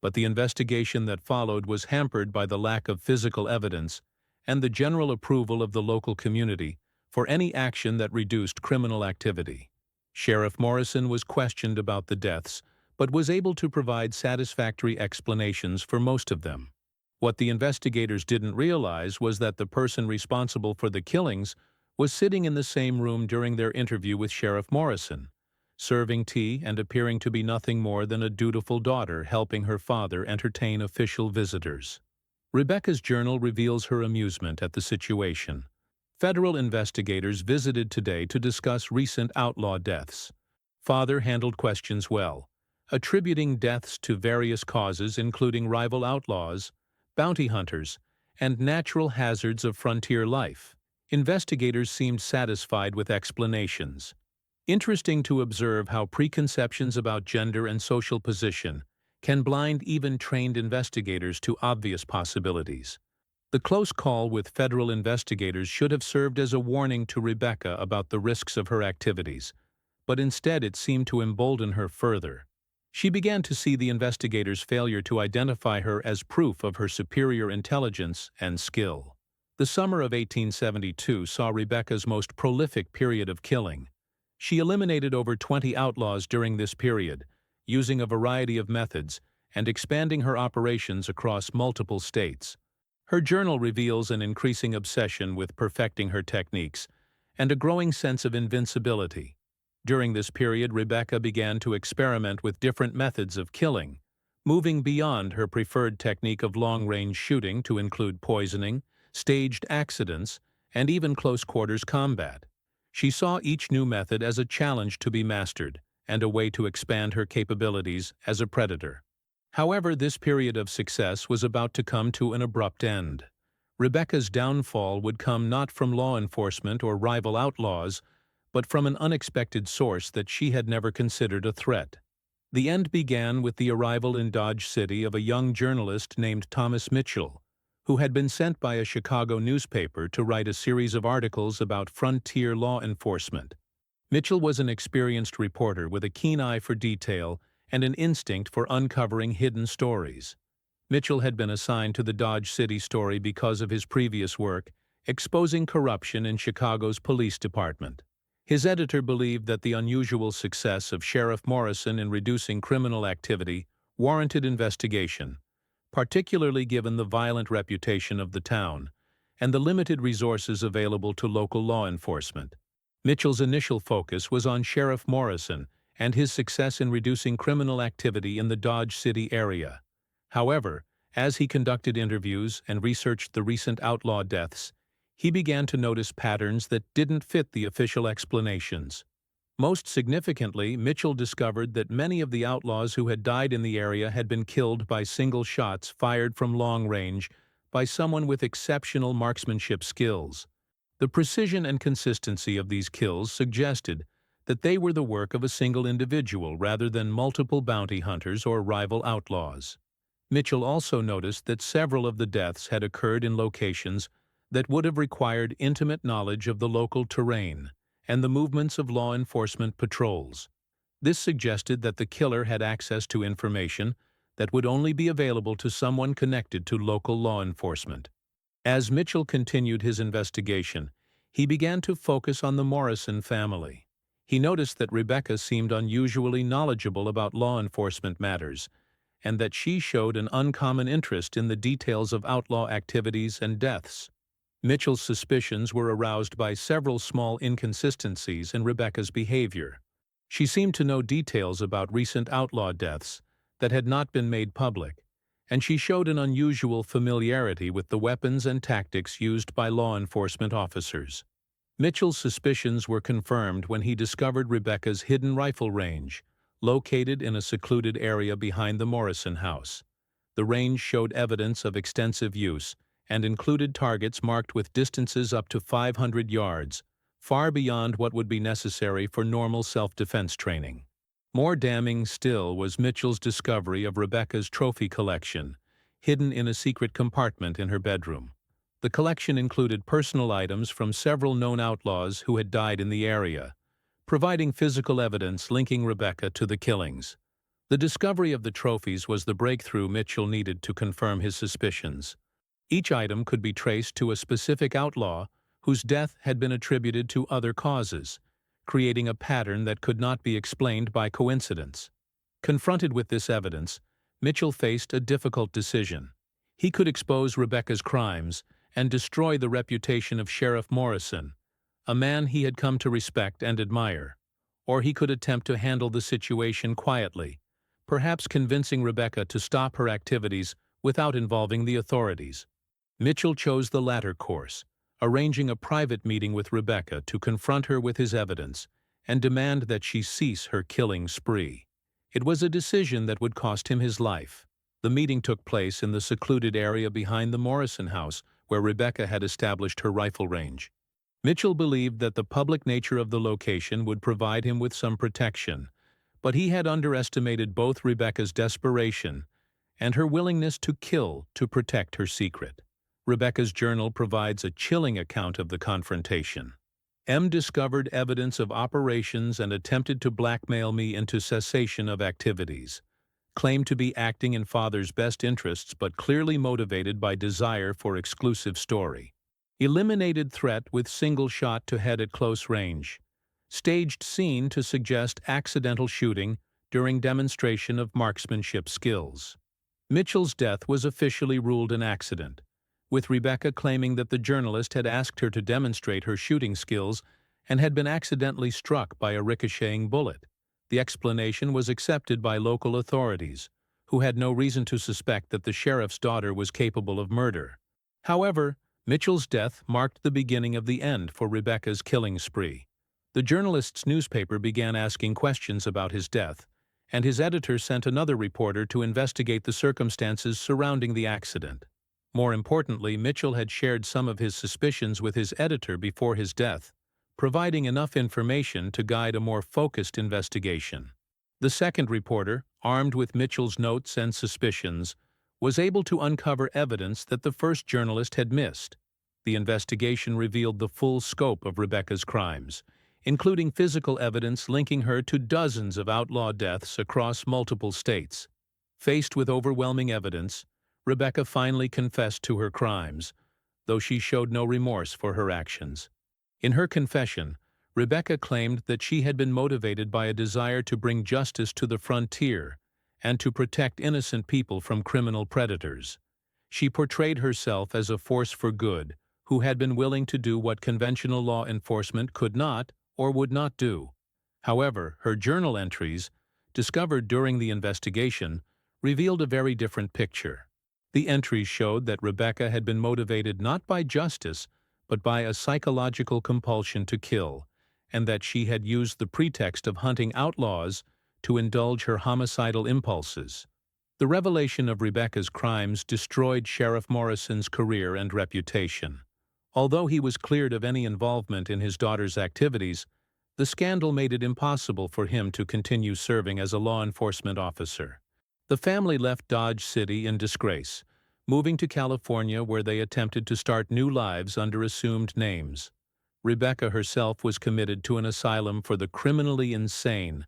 but the investigation that followed was hampered by the lack of physical evidence and the general approval of the local community for any action that reduced criminal activity. Sheriff Morrison was questioned about the deaths, but was able to provide satisfactory explanations for most of them. What the investigators didn't realize was that the person responsible for the killings was sitting in the same room during their interview with Sheriff Morrison, serving tea and appearing to be nothing more than a dutiful daughter helping her father entertain official visitors. Rebecca's journal reveals her amusement at the situation. Federal investigators visited today to discuss recent outlaw deaths. Father handled questions well, attributing deaths to various causes including rival outlaws, bounty hunters, and natural hazards of frontier life. Investigators seemed satisfied with explanations. Interesting to observe how preconceptions about gender and social position can blind even trained investigators to obvious possibilities. The close call with federal investigators should have served as a warning to Rebecca about the risks of her activities, but instead it seemed to embolden her further. She began to see the investigators' failure to identify her as proof of her superior intelligence and skill. The summer of 1872 saw Rebecca's most prolific period of killing. She eliminated over 20 outlaws during this period, using a variety of methods and expanding her operations across multiple states. Her journal reveals an increasing obsession with perfecting her techniques and a growing sense of invincibility. During this period, Rebecca began to experiment with different methods of killing, moving beyond her preferred technique of long-range shooting to include poisoning, staged accidents, and even close-quarters combat. She saw each new method as a challenge to be mastered and a way to expand her capabilities as a predator. However, this period of success was about to come to an abrupt end. Rebecca's downfall would come not from law enforcement or rival outlaws, but from an unexpected source that she had never considered a threat. The end began with the arrival in Dodge City of a young journalist named Thomas Mitchell, who had been sent by a Chicago newspaper to write a series of articles about frontier law enforcement. Mitchell was an experienced reporter with a keen eye for detail and an instinct for uncovering hidden stories. Mitchell had been assigned to the Dodge City story because of his previous work exposing corruption in Chicago's police department. His editor believed that the unusual success of Sheriff Morrison in reducing criminal activity warranted investigation, particularly given the violent reputation of the town and the limited resources available to local law enforcement. Mitchell's initial focus was on Sheriff Morrison and his success in reducing criminal activity in the Dodge City area. However, as he conducted interviews and researched the recent outlaw deaths, he began to notice patterns that didn't fit the official explanations. Most significantly, Mitchell discovered that many of the outlaws who had died in the area had been killed by single shots fired from long range by someone with exceptional marksmanship skills. The precision and consistency of these kills suggested that they were the work of a single individual rather than multiple bounty hunters or rival outlaws. Mitchell also noticed that several of the deaths had occurred in locations that would have required intimate knowledge of the local terrain and the movements of law enforcement patrols. This suggested that the killer had access to information that would only be available to someone connected to local law enforcement. As Mitchell continued his investigation, he began to focus on the Morrison family. He noticed that Rebecca seemed unusually knowledgeable about law enforcement matters, and that she showed an uncommon interest in the details of outlaw activities and deaths. Mitchell's suspicions were aroused by several small inconsistencies in Rebecca's behavior. She seemed to know details about recent outlaw deaths that had not been made public, and she showed an unusual familiarity with the weapons and tactics used by law enforcement officers. Mitchell's suspicions were confirmed when he discovered Rebecca's hidden rifle range, located in a secluded area behind the Morrison house. The range showed evidence of extensive use and included targets marked with distances up to 500 yards, far beyond what would be necessary for normal self-defense training. More damning still was Mitchell's discovery of Rebecca's trophy collection, hidden in a secret compartment in her bedroom. The collection included personal items from several known outlaws who had died in the area, providing physical evidence linking Rebecca to the killings. The discovery of the trophies was the breakthrough Mitchell needed to confirm his suspicions. Each item could be traced to a specific outlaw whose death had been attributed to other causes, creating a pattern that could not be explained by coincidence. Confronted with this evidence, Mitchell faced a difficult decision. He could expose Rebecca's crimes and destroy the reputation of Sheriff Morrison, a man he had come to respect and admire, or he could attempt to handle the situation quietly, perhaps convincing Rebecca to stop her activities without involving the authorities. Mitchell chose the latter course, arranging a private meeting with Rebecca to confront her with his evidence and demand that she cease her killing spree. It was a decision that would cost him his life. The meeting took place in the secluded area behind the Morrison house where Rebecca had established her rifle range. Mitchell believed that the public nature of the location would provide him with some protection, but he had underestimated both Rebecca's desperation and her willingness to kill to protect her secret. Rebecca's journal provides a chilling account of the confrontation. M discovered evidence of operations and attempted to blackmail me into cessation of activities. Claimed to be acting in father's best interests but clearly motivated by desire for exclusive story. Eliminated threat with single shot to head at close range. Staged scene to suggest accidental shooting during demonstration of marksmanship skills. Mitchell's death was officially ruled an accident, with Rebecca claiming that the journalist had asked her to demonstrate her shooting skills and had been accidentally struck by a ricocheting bullet. The explanation was accepted by local authorities, who had no reason to suspect that the sheriff's daughter was capable of murder. However, Mitchell's death marked the beginning of the end for Rebecca's killing spree. The journalist's newspaper began asking questions about his death, and his editor sent another reporter to investigate the circumstances surrounding the accident. More importantly, Mitchell had shared some of his suspicions with his editor before his death, providing enough information to guide a more focused investigation. The second reporter, armed with Mitchell's notes and suspicions, was able to uncover evidence that the first journalist had missed. The investigation revealed the full scope of Rebecca's crimes, including physical evidence linking her to dozens of outlaw deaths across multiple states. Faced with overwhelming evidence, Rebecca finally confessed to her crimes, though she showed no remorse for her actions. In her confession, Rebecca claimed that she had been motivated by a desire to bring justice to the frontier and to protect innocent people from criminal predators. She portrayed herself as a force for good who had been willing to do what conventional law enforcement could not or would not do. However, her journal entries, discovered during the investigation, revealed a very different picture. The entries showed that Rebecca had been motivated not by justice, but by a psychological compulsion to kill, and that she had used the pretext of hunting outlaws to indulge her homicidal impulses. The revelation of Rebecca's crimes destroyed Sheriff Morrison's career and reputation. Although he was cleared of any involvement in his daughter's activities, the scandal made it impossible for him to continue serving as a law enforcement officer. The family left Dodge City in disgrace, moving to California where they attempted to start new lives under assumed names. Rebecca herself was committed to an asylum for the criminally insane,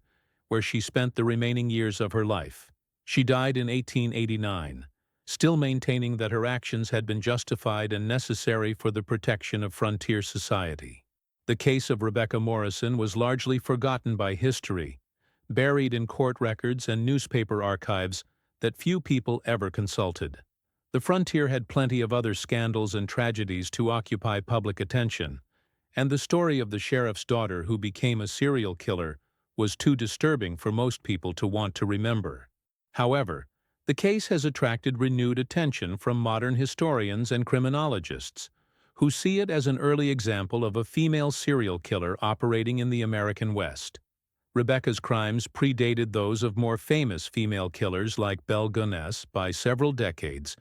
where she spent the remaining years of her life. She died in 1889, still maintaining that her actions had been justified and necessary for the protection of frontier society. The case of Rebecca Morrison was largely forgotten by history, buried in court records and newspaper archives that few people ever consulted. The frontier had plenty of other scandals and tragedies to occupy public attention, and the story of the sheriff's daughter who became a serial killer was too disturbing for most people to want to remember. However, the case has attracted renewed attention from modern historians and criminologists, who see it as an early example of a female serial killer operating in the American West. Rebecca's crimes predated those of more famous female killers like Belle Gunness by several decades,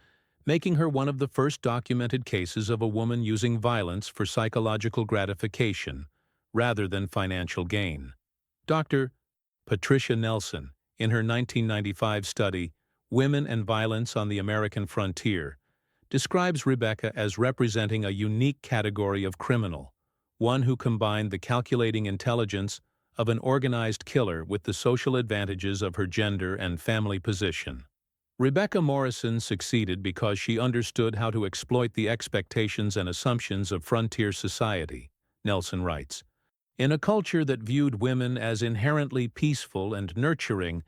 making her one of the first documented cases of a woman using violence for psychological gratification rather than financial gain. Dr. Patricia Nelson, in her 1995 study, Women and Violence on the American Frontier, describes Rebecca as representing a unique category of criminal, one who combined the calculating intelligence of an organized killer with the social advantages of her gender and family position. Rebecca Morrison succeeded because she understood how to exploit the expectations and assumptions of frontier society, Nelson writes. In a culture that viewed women as inherently peaceful and nurturing,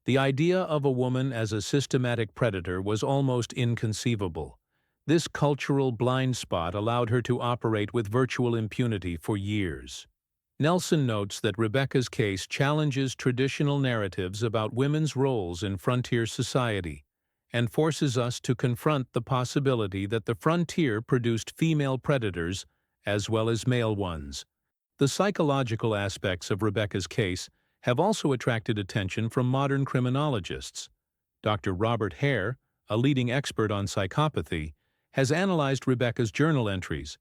the idea of a woman as a systematic predator was almost inconceivable. This cultural blind spot allowed her to operate with virtual impunity for years. Nelson notes that Rebecca's case challenges traditional narratives about women's roles in frontier society and forces us to confront the possibility that the frontier produced female predators as well as male ones. The psychological aspects of Rebecca's case have also attracted attention from modern criminologists. Dr. Robert Hare, a leading expert on psychopathy, has analyzed Rebecca's journal entries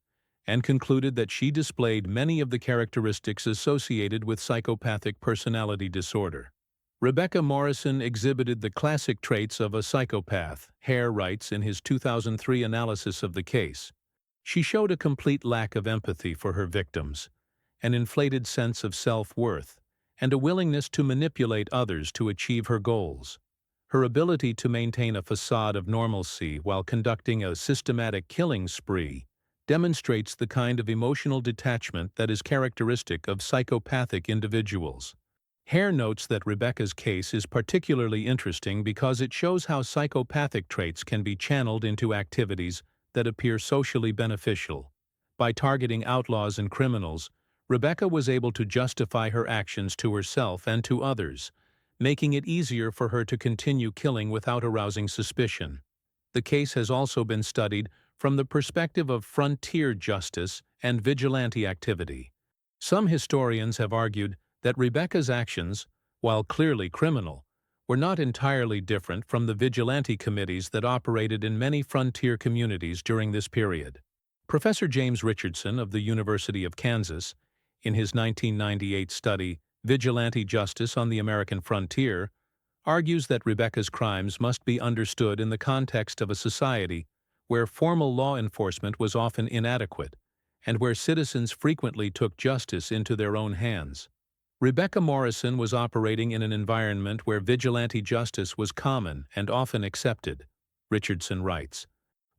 and concluded that she displayed many of the characteristics associated with psychopathic personality disorder. Rebecca Morrison exhibited the classic traits of a psychopath, Hare writes in his 2003 analysis of the case. She showed a complete lack of empathy for her victims, an inflated sense of self-worth, and a willingness to manipulate others to achieve her goals. Her ability to maintain a facade of normalcy while conducting a systematic killing spree demonstrates the kind of emotional detachment that is characteristic of psychopathic individuals. Hare notes that Rebecca's case is particularly interesting because it shows how psychopathic traits can be channeled into activities that appear socially beneficial. By targeting outlaws and criminals, Rebecca was able to justify her actions to herself and to others, making it easier for her to continue killing without arousing suspicion. The case has also been studied from the perspective of frontier justice and vigilante activity. Some historians have argued that Rebecca's actions, while clearly criminal, were not entirely different from the vigilante committees that operated in many frontier communities during this period. Professor James Richardson of the University of Kansas, in his 1998 study, Vigilante Justice on the American Frontier, argues that Rebecca's crimes must be understood in the context of a society where formal law enforcement was often inadequate and where citizens frequently took justice into their own hands. Rebecca Morrison was operating in an environment where vigilante justice was common and often accepted, Richardson writes.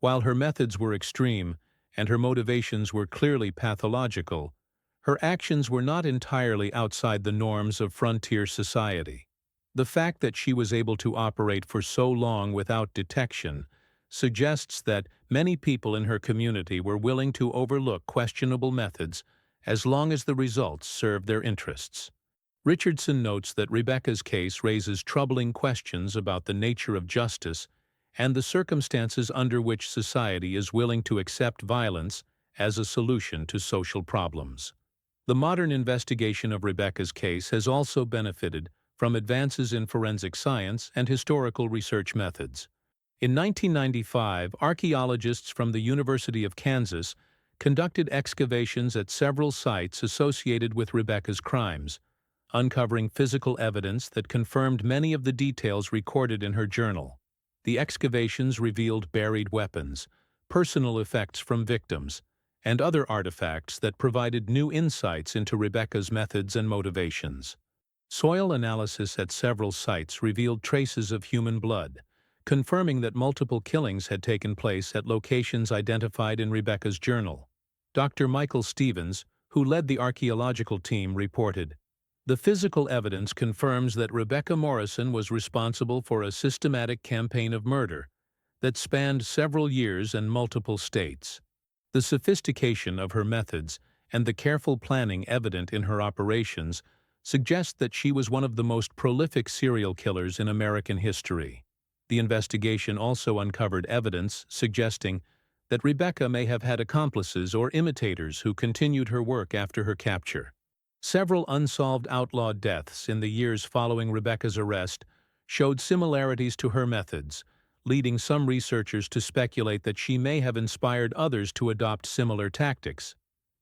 While her methods were extreme and her motivations were clearly pathological, her actions were not entirely outside the norms of frontier society. The fact that she was able to operate for so long without detection suggests that many people in her community were willing to overlook questionable methods as long as the results served their interests. Richardson notes that Rebecca's case raises troubling questions about the nature of justice and the circumstances under which society is willing to accept violence as a solution to social problems. The modern investigation of Rebecca's case has also benefited from advances in forensic science and historical research methods. In 1995, archaeologists from the University of Kansas conducted excavations at several sites associated with Rebecca's crimes, uncovering physical evidence that confirmed many of the details recorded in her journal. The excavations revealed buried weapons, personal effects from victims, and other artifacts that provided new insights into Rebecca's methods and motivations. Soil analysis at several sites revealed traces of human blood, confirming that multiple killings had taken place at locations identified in Rebecca's journal. Dr. Michael Stevens, who led the archaeological team, reported, "The physical evidence confirms that Rebecca Morrison was responsible for a systematic campaign of murder that spanned several years and multiple states. The sophistication of her methods and the careful planning evident in her operations suggest that she was one of the most prolific serial killers in American history." The investigation also uncovered evidence suggesting that Rebecca may have had accomplices or imitators who continued her work after her capture. Several unsolved outlaw deaths in the years following Rebecca's arrest showed similarities to her methods, leading some researchers to speculate that she may have inspired others to adopt similar tactics.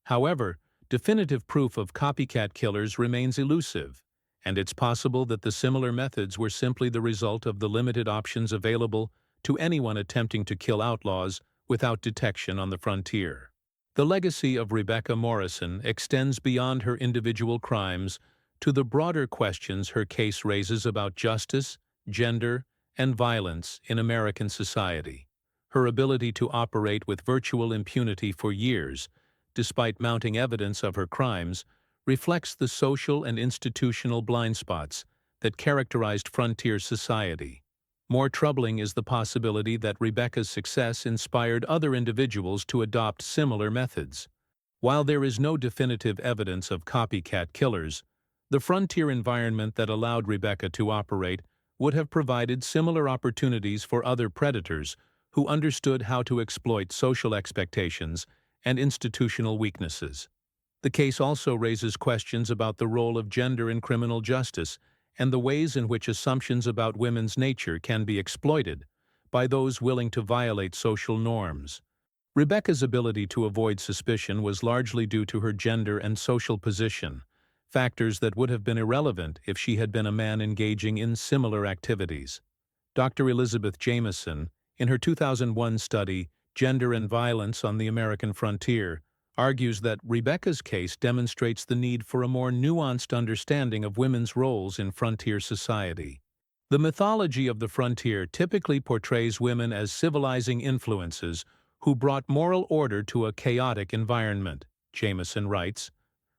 However, definitive proof of copycat killers remains elusive, and it's possible that the similar methods were simply the result of the limited options available to anyone attempting to kill outlaws without detection on the frontier. The legacy of Rebecca Morrison extends beyond her individual crimes to the broader questions her case raises about justice, gender, and violence in American society. Her ability to operate with virtual impunity for years, despite mounting evidence of her crimes, reflects the social and institutional blind spots that characterized frontier society. More troubling is the possibility that Rebecca's success inspired other individuals to adopt similar methods. While there is no definitive evidence of copycat killers, the frontier environment that allowed Rebecca to operate would have provided similar opportunities for other predators who understood how to exploit social expectations and institutional weaknesses. The case also raises questions about the role of gender in criminal justice and the ways in which assumptions about women's nature can be exploited by those willing to violate social norms. Rebecca's ability to avoid suspicion was largely due to her gender and social position, factors that would have been irrelevant if she had been a man engaging in similar activities. Dr. Elizabeth Jamieson, in her 2001 study, Gender and Violence on the American Frontier, argues that Rebecca's case demonstrates the need for a more nuanced understanding of women's roles in frontier society. The mythology of the frontier typically portrays women as civilizing influences who brought moral order to a chaotic environment, Jamieson writes.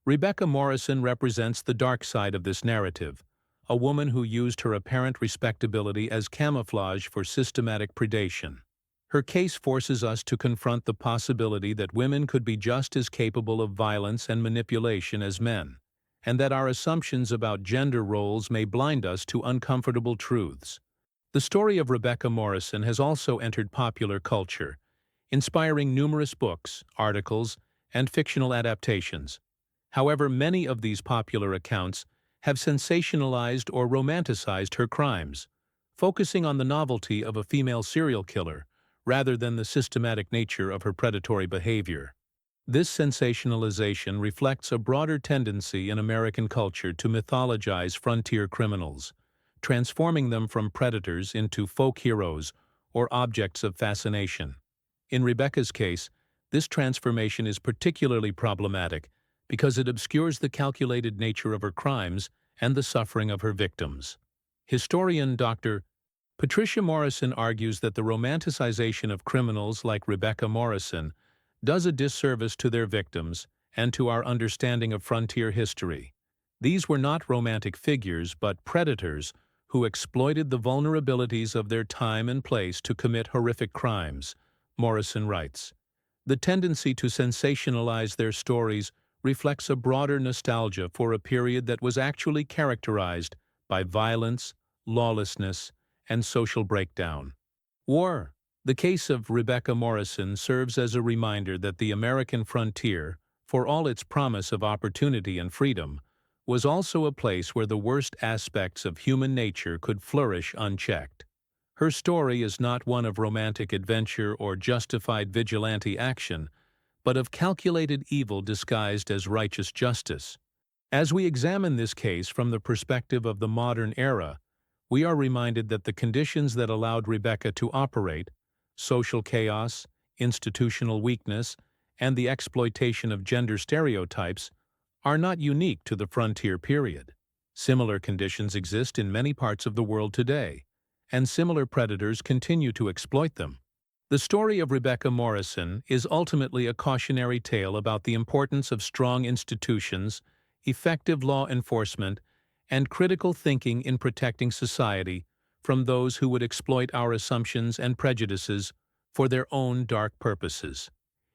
Rebecca Morrison represents the dark side of this narrative, a woman who used her apparent respectability as camouflage for systematic predation. Her case forces us to confront the possibility that women could be just as capable of violence and manipulation as men, and that our assumptions about gender roles may blind us to uncomfortable truths. The story of Rebecca Morrison has also entered popular culture, inspiring numerous books, articles, and fictional adaptations. However, many of these popular accounts have sensationalized or romanticized her crimes, focusing on the novelty of a female serial killer rather than the systematic nature of her predatory behavior. This sensationalization reflects a broader tendency in American culture to mythologize frontier criminals, transforming them from predators into folk heroes or objects of fascination. In Rebecca's case, this transformation is particularly problematic because it obscures the calculated nature of her crimes and the suffering of her victims. Historian Dr. Patricia Morrison argues that the romanticization of criminals like Rebecca Morrison does a disservice to their victims and to our understanding of frontier history. These were not romantic figures, but predators who exploited the vulnerabilities of their time and place to commit horrific crimes, Morrison writes. The tendency to sensationalize their stories reflects a broader nostalgia for a period that was actually characterized by violence, lawlessness, and social breakdown. War. The case of Rebecca Morrison serves as a reminder that the American frontier, for all its promise of opportunity and freedom, was also a place where the worst aspects of human nature could flourish unchecked. Her story is not one of romantic adventure or justified vigilante action, but of calculated evil disguised as righteous justice. As we examine this case from the perspective of the modern era, we are reminded that the conditions that allowed Rebecca to operate, social chaos, institutional weakness, and the exploitation of gender stereotypes, are not unique to the frontier period. Similar conditions exist in many parts of the world today, and similar predators continue to exploit them. The story of Rebecca Morrison is ultimately a cautionary tale about the importance of strong institutions, effective law enforcement, and critical thinking in protecting society from those who would exploit our assumptions and prejudices for their own dark purposes.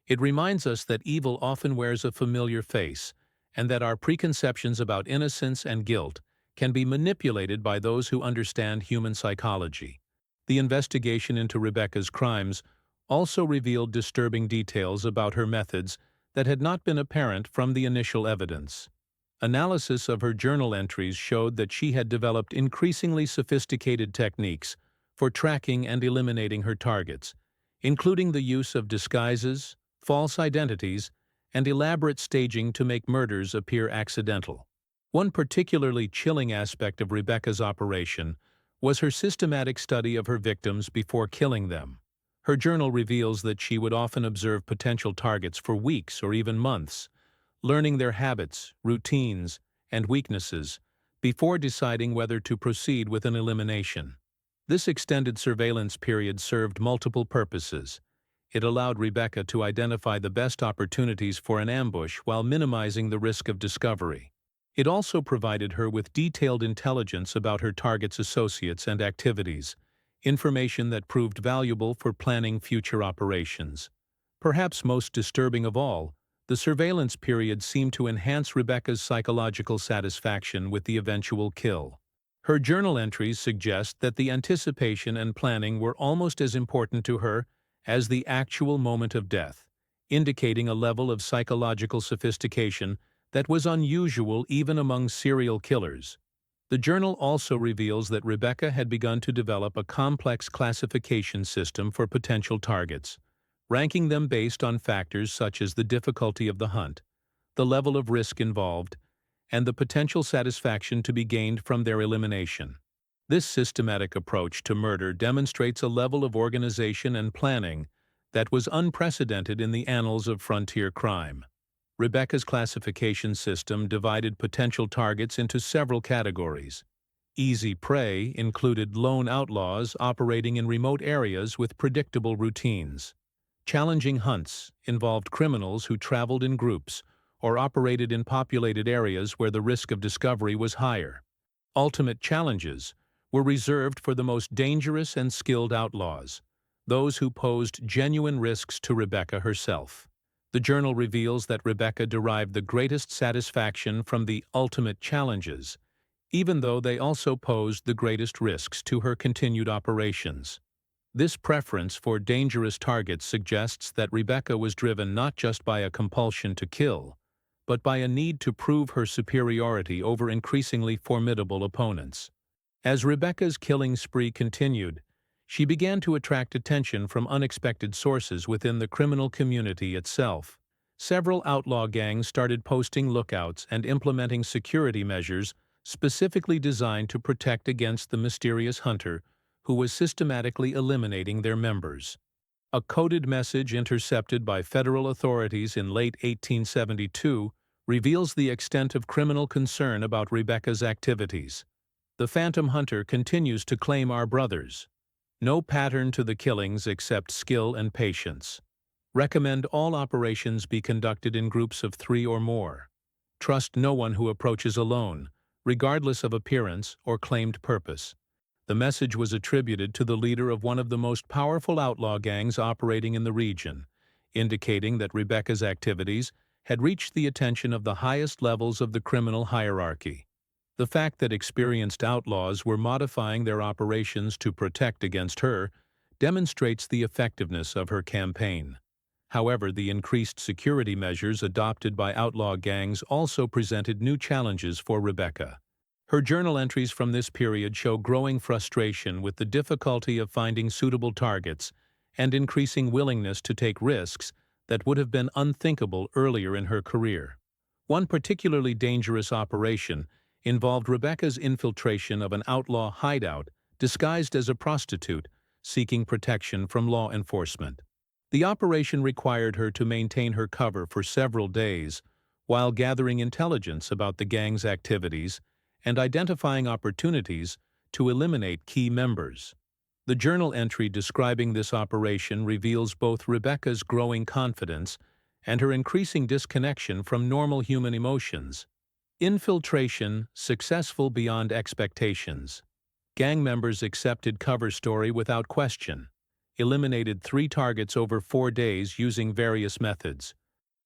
It reminds us that evil often wears a familiar face, and that our preconceptions about innocence and guilt can be manipulated by those who understand human psychology. The investigation into Rebecca's crimes also revealed disturbing details about her methods that had not been apparent from the initial evidence. Analysis of her journal entries showed that she had developed increasingly sophisticated techniques for tracking and eliminating her targets, including the use of disguises, false identities, and elaborate staging to make murders appear accidental. One particularly chilling aspect of Rebecca's operation was her systematic study of her victims before killing them. Her journal reveals that she would often observe potential targets for weeks or even months, learning their habits, routines, and weaknesses before deciding whether to proceed with an elimination. This extended surveillance period served multiple purposes. It allowed Rebecca to identify the best opportunities for an ambush while minimizing the risk of discovery. It also provided her with detailed intelligence about her target's associates and activities, information that proved valuable for planning future operations. Perhaps most disturbing of all, the surveillance period seemed to enhance Rebecca's psychological satisfaction with the eventual kill. Her journal entries suggest that the anticipation and planning were almost as important to her as the actual moment of death, indicating a level of psychological sophistication that was unusual even among serial killers. The journal also reveals that Rebecca had begun to develop a complex classification system for potential targets, ranking them based on factors such as the difficulty of the hunt, the level of risk involved, and the potential satisfaction to be gained from their elimination. This systematic approach to murder demonstrates a level of organization and planning that was unprecedented in the annals of frontier crime. Rebecca's classification system divided potential targets into several categories. Easy prey included lone outlaws operating in remote areas with predictable routines. Challenging hunts involved criminals who traveled in groups or operated in populated areas where the risk of discovery was higher. Ultimate challenges were reserved for the most dangerous and skilled outlaws, those who posed genuine risks to Rebecca herself. The journal reveals that Rebecca derived the greatest satisfaction from the ultimate challenges, even though they also posed the greatest risks to her continued operations. This preference for dangerous targets suggests that Rebecca was driven not just by a compulsion to kill, but by a need to prove her superiority over increasingly formidable opponents. As Rebecca's killing spree continued, she began to attract attention from unexpected sources within the criminal community itself. Several outlaw gangs started posting lookouts and implementing security measures specifically designed to protect against the mysterious hunter who was systematically eliminating their members. A coded message intercepted by federal authorities in late 1872 reveals the extent of criminal concern about Rebecca's activities. The Phantom Hunter continues to claim our brothers. No pattern to the killings except skill and patience. Recommend all operations be conducted in groups of 3 or more. Trust no one who approaches alone, regardless of appearance or claimed purpose. The message was attributed to the leader of one of the most powerful outlaw gangs operating in the region, indicating that Rebecca's activities had reached the attention of the highest levels of the criminal hierarchy. The fact that experienced outlaws were modifying their operations to protect against her demonstrates the effectiveness of her campaign. However, the increased security measures adopted by outlaw gangs also presented new challenges for Rebecca. Her journal entries from this period show growing frustration with the difficulty of finding suitable targets and increasing willingness to take risks that would have been unthinkable earlier in her career. One particularly dangerous operation involved Rebecca's infiltration of an outlaw hideout disguised as a prostitute seeking protection from law enforcement. The operation required her to maintain her cover for several days while gathering intelligence about the gang's activities and identifying opportunities to eliminate key members. The journal entry describing this operation reveals both Rebecca's growing confidence and her increasing disconnection from normal human emotions. Infiltration successful beyond expectations. Gang members accepted cover story without question. Eliminated 3 targets over 4 days using various methods.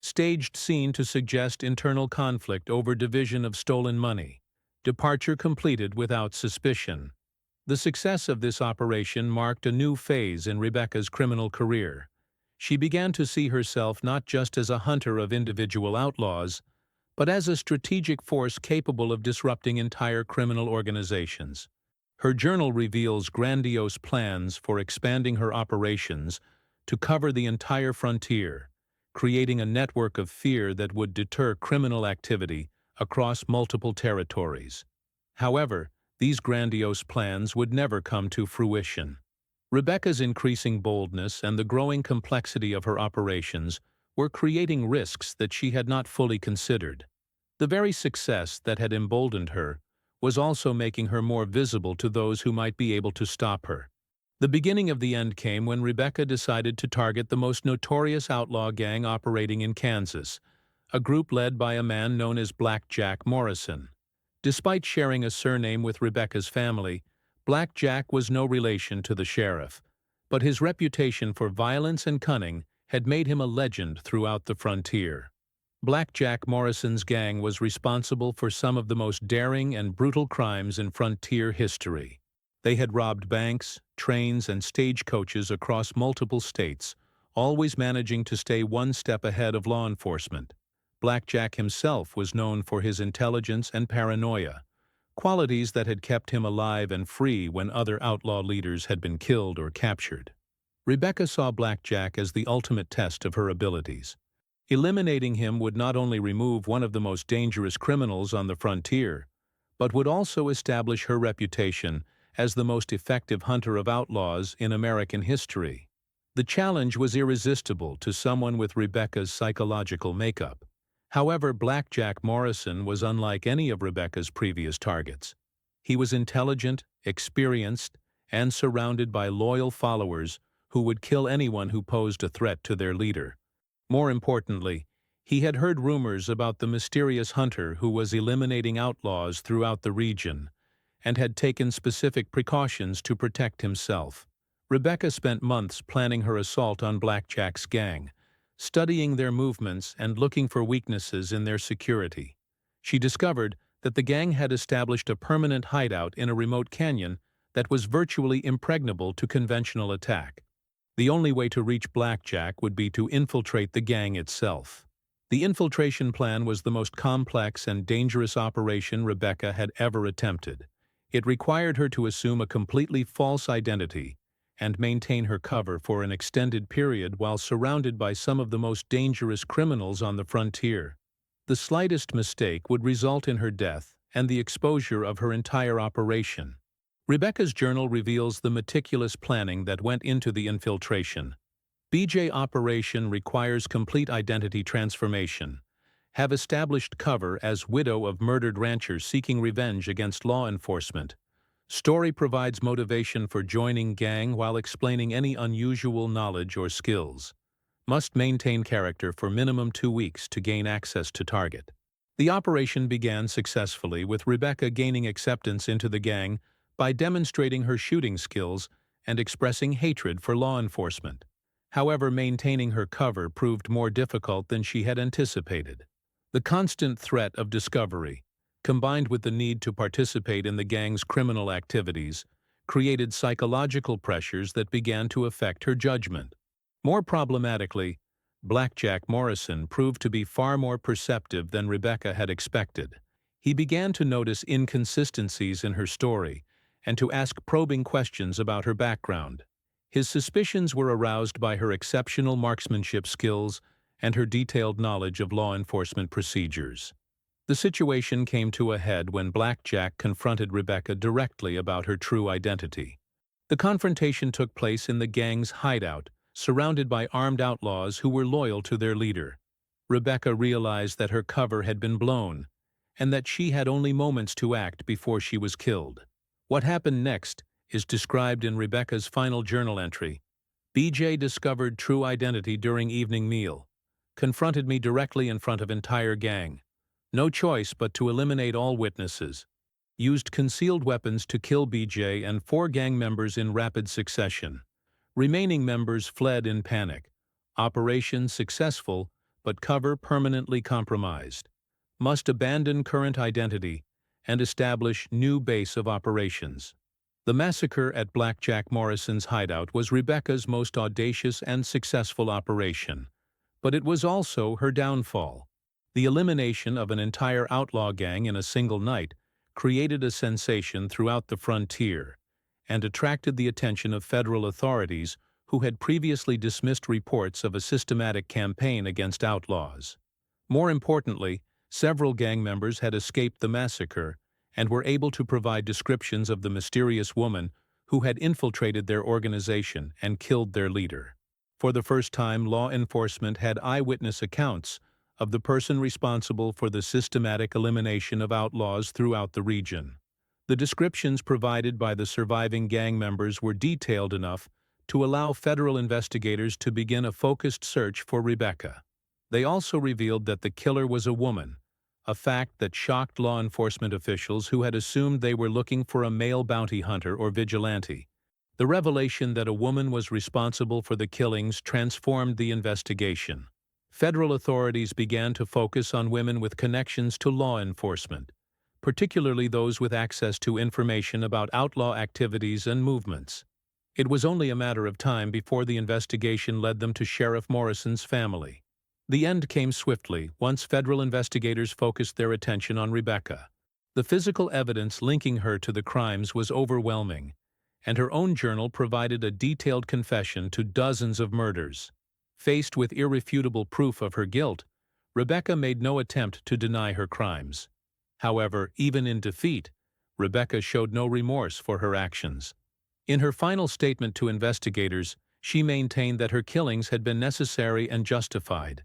Staged scene to suggest internal conflict over division of stolen money. Departure completed without suspicion. The success of this operation marked a new phase in Rebecca's criminal career. She began to see herself not just as a hunter of individual outlaws, but as a strategic force capable of disrupting entire criminal organizations. Her journal reveals grandiose plans for expanding her operations to cover the entire frontier, creating a network of fear that would deter criminal activity across multiple territories. However, these grandiose plans would never come to fruition. Rebecca's increasing boldness and the growing complexity of her operations were creating risks that she had not fully considered. The very success that had emboldened her was also making her more visible to those who might be able to stop her. The beginning of the end came when Rebecca decided to target the most notorious outlaw gang operating in Kansas, a group led by a man known as Black Jack Morrison. Despite sharing a surname with Rebecca's family, Black Jack was no relation to the sheriff, but his reputation for violence and cunning had made him a legend throughout the frontier. Black Jack Morrison's gang was responsible for some of the most daring and brutal crimes in frontier history. They had robbed banks, trains, and stagecoaches across multiple states, always managing to stay one step ahead of law enforcement. Black Jack himself was known for his intelligence and paranoia, qualities that had kept him alive and free when other outlaw leaders had been killed or captured. Rebecca saw Black Jack as the ultimate test of her abilities. Eliminating him would not only remove one of the most dangerous criminals on the frontier, but would also establish her reputation as the most effective hunter of outlaws in American history. The challenge was irresistible to someone with Rebecca's psychological makeup. However, Black Jack Morrison was unlike any of Rebecca's previous targets. He was intelligent, experienced, and surrounded by loyal followers who would kill anyone who posed a threat to their leader. More importantly, he had heard rumors about the mysterious hunter who was eliminating outlaws throughout the region, and had taken specific precautions to protect himself. Rebecca spent months planning her assault on Black Jack's gang, studying their movements and looking for weaknesses in their security. She discovered that the gang had established a permanent hideout in a remote canyon that was virtually impregnable to conventional attack. The only way to reach Black Jack would be to infiltrate the gang itself. The infiltration plan was the most complex and dangerous operation Rebecca had ever attempted. It required her to assume a completely false identity and maintain her cover for an extended period while surrounded by some of the most dangerous criminals on the frontier. The slightest mistake would result in her death and the exposure of her entire operation. Rebecca's journal reveals the meticulous planning that went into the infiltration. BJ operation requires complete identity transformation. Have established cover as widow of murdered rancher seeking revenge against law enforcement. Story provides motivation for joining gang while explaining any unusual knowledge or skills. Must maintain character for minimum 2 weeks to gain access to target. The operation began successfully with Rebecca gaining acceptance into the gang by demonstrating her shooting skills and expressing hatred for law enforcement. However, maintaining her cover proved more difficult than she had anticipated. The constant threat of discovery, combined with the need to participate in the gang's criminal activities, created psychological pressures that began to affect her judgment. More problematically, Blackjack Morrison proved to be far more perceptive than Rebecca had expected. He began to notice inconsistencies in her story and to ask probing questions about her background. His suspicions were aroused by her exceptional marksmanship skills and her detailed knowledge of law enforcement procedures. The situation came to a head when Blackjack confronted Rebecca directly about her true identity. The confrontation took place in the gang's hideout, surrounded by armed outlaws who were loyal to their leader. Rebecca realized that her cover had been blown, and that she had only moments to act before she was killed. What happened next is described in Rebecca's final journal entry. BJ discovered true identity during evening meal. Confronted me directly in front of entire gang. No choice but to eliminate all witnesses. Used concealed weapons to kill BJ and 4 gang members in rapid succession. Remaining members fled in panic. Operation successful, but cover permanently compromised. Must abandon current identity and establish new base of operations. The massacre at Blackjack Morrison's hideout was Rebecca's most audacious and successful operation, but it was also her downfall. The elimination of an entire outlaw gang in a single night created a sensation throughout the frontier and attracted the attention of federal authorities who had previously dismissed reports of a systematic campaign against outlaws. More importantly, several gang members had escaped the massacre and were able to provide descriptions of the mysterious woman who had infiltrated their organization and killed their leader. For the first time, law enforcement had eyewitness accounts of the person responsible for the systematic elimination of outlaws throughout the region. The descriptions provided by the surviving gang members were detailed enough to allow federal investigators to begin a focused search for Rebecca. They also revealed that the killer was a woman, a fact that shocked law enforcement officials who had assumed they were looking for a male bounty hunter or vigilante. The revelation that a woman was responsible for the killings transformed the investigation. Federal authorities began to focus on women with connections to law enforcement, particularly those with access to information about outlaw activities and movements. It was only a matter of time before the investigation led them to Sheriff Morrison's family. The end came swiftly once federal investigators focused their attention on Rebecca. The physical evidence linking her to the crimes was overwhelming, and her own journal provided a detailed confession to dozens of murders. Faced with irrefutable proof of her guilt, Rebecca made no attempt to deny her crimes. However, even in defeat, Rebecca showed no remorse for her actions. In her final statement to investigators, she maintained that her killings had been necessary and justified.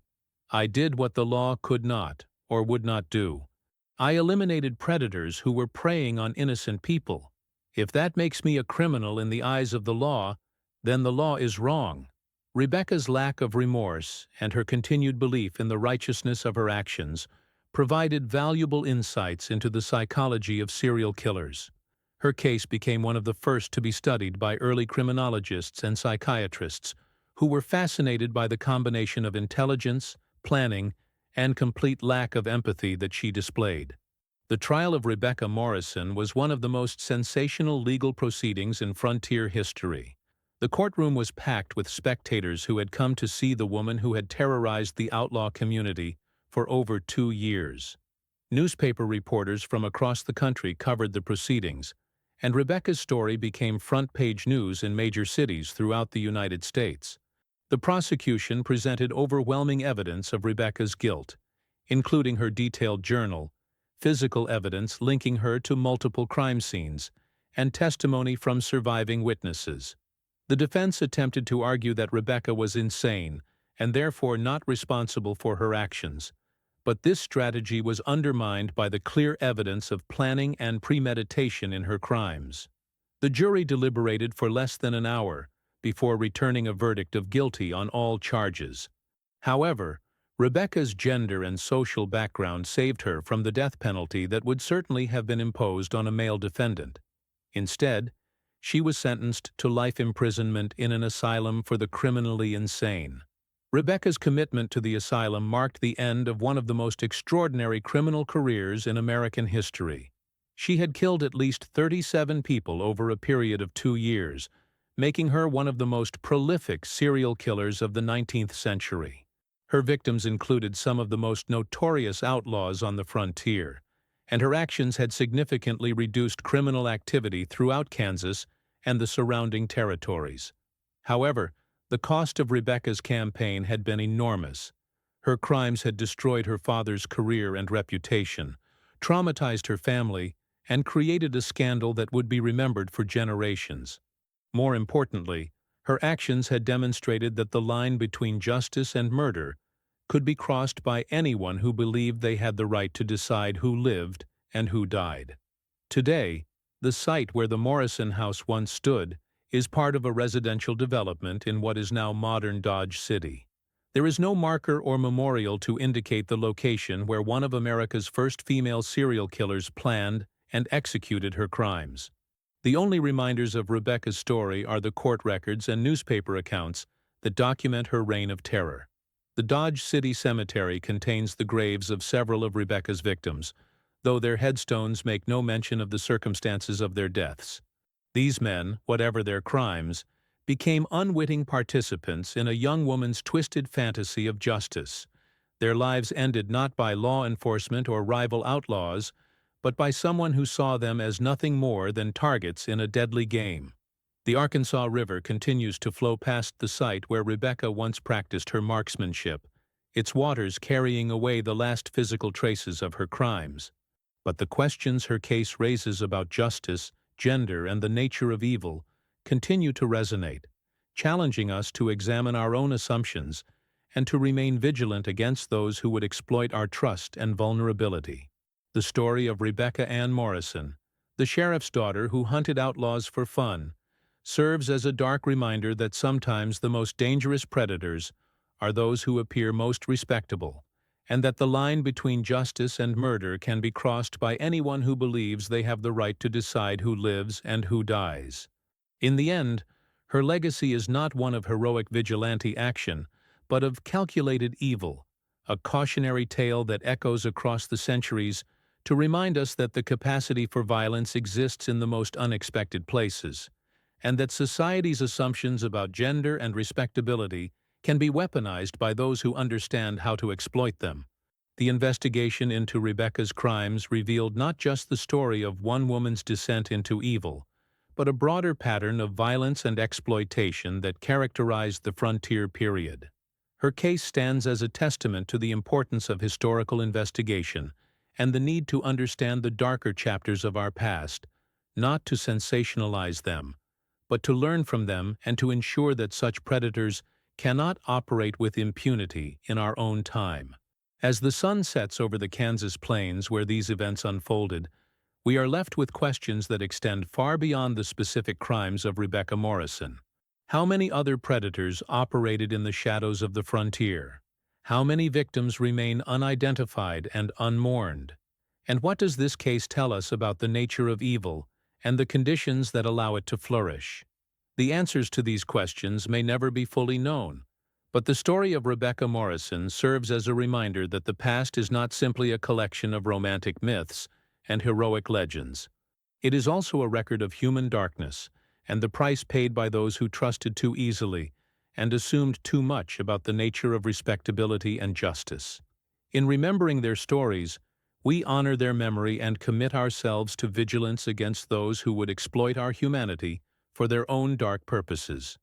"I did what the law could not, or would not do. I eliminated predators who were preying on innocent people. If that makes me a criminal in the eyes of the law, then the law is wrong." Rebecca's lack of remorse and her continued belief in the righteousness of her actions provided valuable insights into the psychology of serial killers. Her case became one of the first to be studied by early criminologists and psychiatrists, who were fascinated by the combination of intelligence, planning, and complete lack of empathy that she displayed. The trial of Rebecca Morrison was one of the most sensational legal proceedings in frontier history. The courtroom was packed with spectators who had come to see the woman who had terrorized the outlaw community for over 2 years. Newspaper reporters from across the country covered the proceedings, and Rebecca's story became front-page news in major cities throughout the United States. The prosecution presented overwhelming evidence of Rebecca's guilt, including her detailed journal, physical evidence linking her to multiple crime scenes, and testimony from surviving witnesses. The defense attempted to argue that Rebecca was insane and therefore not responsible for her actions, but this strategy was undermined by the clear evidence of planning and premeditation in her crimes. The jury deliberated for less than an hour before returning a verdict of guilty on all charges. However, Rebecca's gender and social background saved her from the death penalty that would certainly have been imposed on a male defendant. Instead, she was sentenced to life imprisonment in an asylum for the criminally insane. Rebecca's commitment to the asylum marked the end of one of the most extraordinary criminal careers in American history. She had killed at least 37 people over a period of 2 years, making her one of the most prolific serial killers of the 19th century. Her victims included some of the most notorious outlaws on the frontier, and her actions had significantly reduced criminal activity throughout Kansas and the surrounding territories. However, the cost of Rebecca's campaign had been enormous. Her crimes had destroyed her father's career and reputation, traumatized her family, and created a scandal that would be remembered for generations. More importantly, her actions had demonstrated that the line between justice and murder could be crossed by anyone who believed they had the right to decide who lived and who died. Today, the site where the Morrison house once stood is part of a residential development in what is now modern Dodge City. There is no marker or memorial to indicate the location where one of America's first female serial killers planned and executed her crimes. The only reminders of Rebecca's story are the court records and newspaper accounts that document her reign of terror. The Dodge City Cemetery contains the graves of several of Rebecca's victims, though their headstones make no mention of the circumstances of their deaths. These men, whatever their crimes, became unwitting participants in a young woman's twisted fantasy of justice. Their lives ended not by law enforcement or rival outlaws, but by someone who saw them as nothing more than targets in a deadly game. The Arkansas River continues to flow past the site where Rebecca once practiced her marksmanship, its waters carrying away the last physical traces of her crimes. But the questions her case raises about justice, gender, and the nature of evil continue to resonate, challenging us to examine our own assumptions and to remain vigilant against those who would exploit our trust and vulnerability. The story of Rebecca Ann Morrison, the sheriff's daughter who hunted outlaws for fun, serves as a dark reminder that sometimes the most dangerous predators are those who appear most respectable, and that the line between justice and murder can be crossed by anyone who believes they have the right to decide who lives and who dies. In the end, her legacy is not one of heroic vigilante action, but of calculated evil, a cautionary tale that echoes across the centuries to remind us that the capacity for violence exists in the most unexpected places, and that society's assumptions about gender and respectability can be weaponized by those who understand how to exploit them. The investigation into Rebecca's crimes revealed not just the story of one woman's descent into evil, but a broader pattern of violence and exploitation that characterized the frontier period. Her case stands as a testament to the importance of historical investigation and the need to understand the darker chapters of our past, not to sensationalize them, but to learn from them and to ensure that such predators cannot operate with impunity in our own time. As the sun sets over the Kansas plains where these events unfolded, we are left with questions that extend far beyond the specific crimes of Rebecca Morrison. How many other predators operated in the shadows of the frontier? How many victims remain unidentified and unmourned? And what does this case tell us about the nature of evil and the conditions that allow it to flourish? The answers to these questions may never be fully known, but the story of Rebecca Morrison serves as a reminder that the past is not simply a collection of romantic myths and heroic legends. It is also a record of human darkness and the price paid by those who trusted too easily and assumed too much about the nature of respectability and justice. In remembering their stories, we honor their memory and commit ourselves to vigilance against those who would exploit our humanity for their own dark purposes.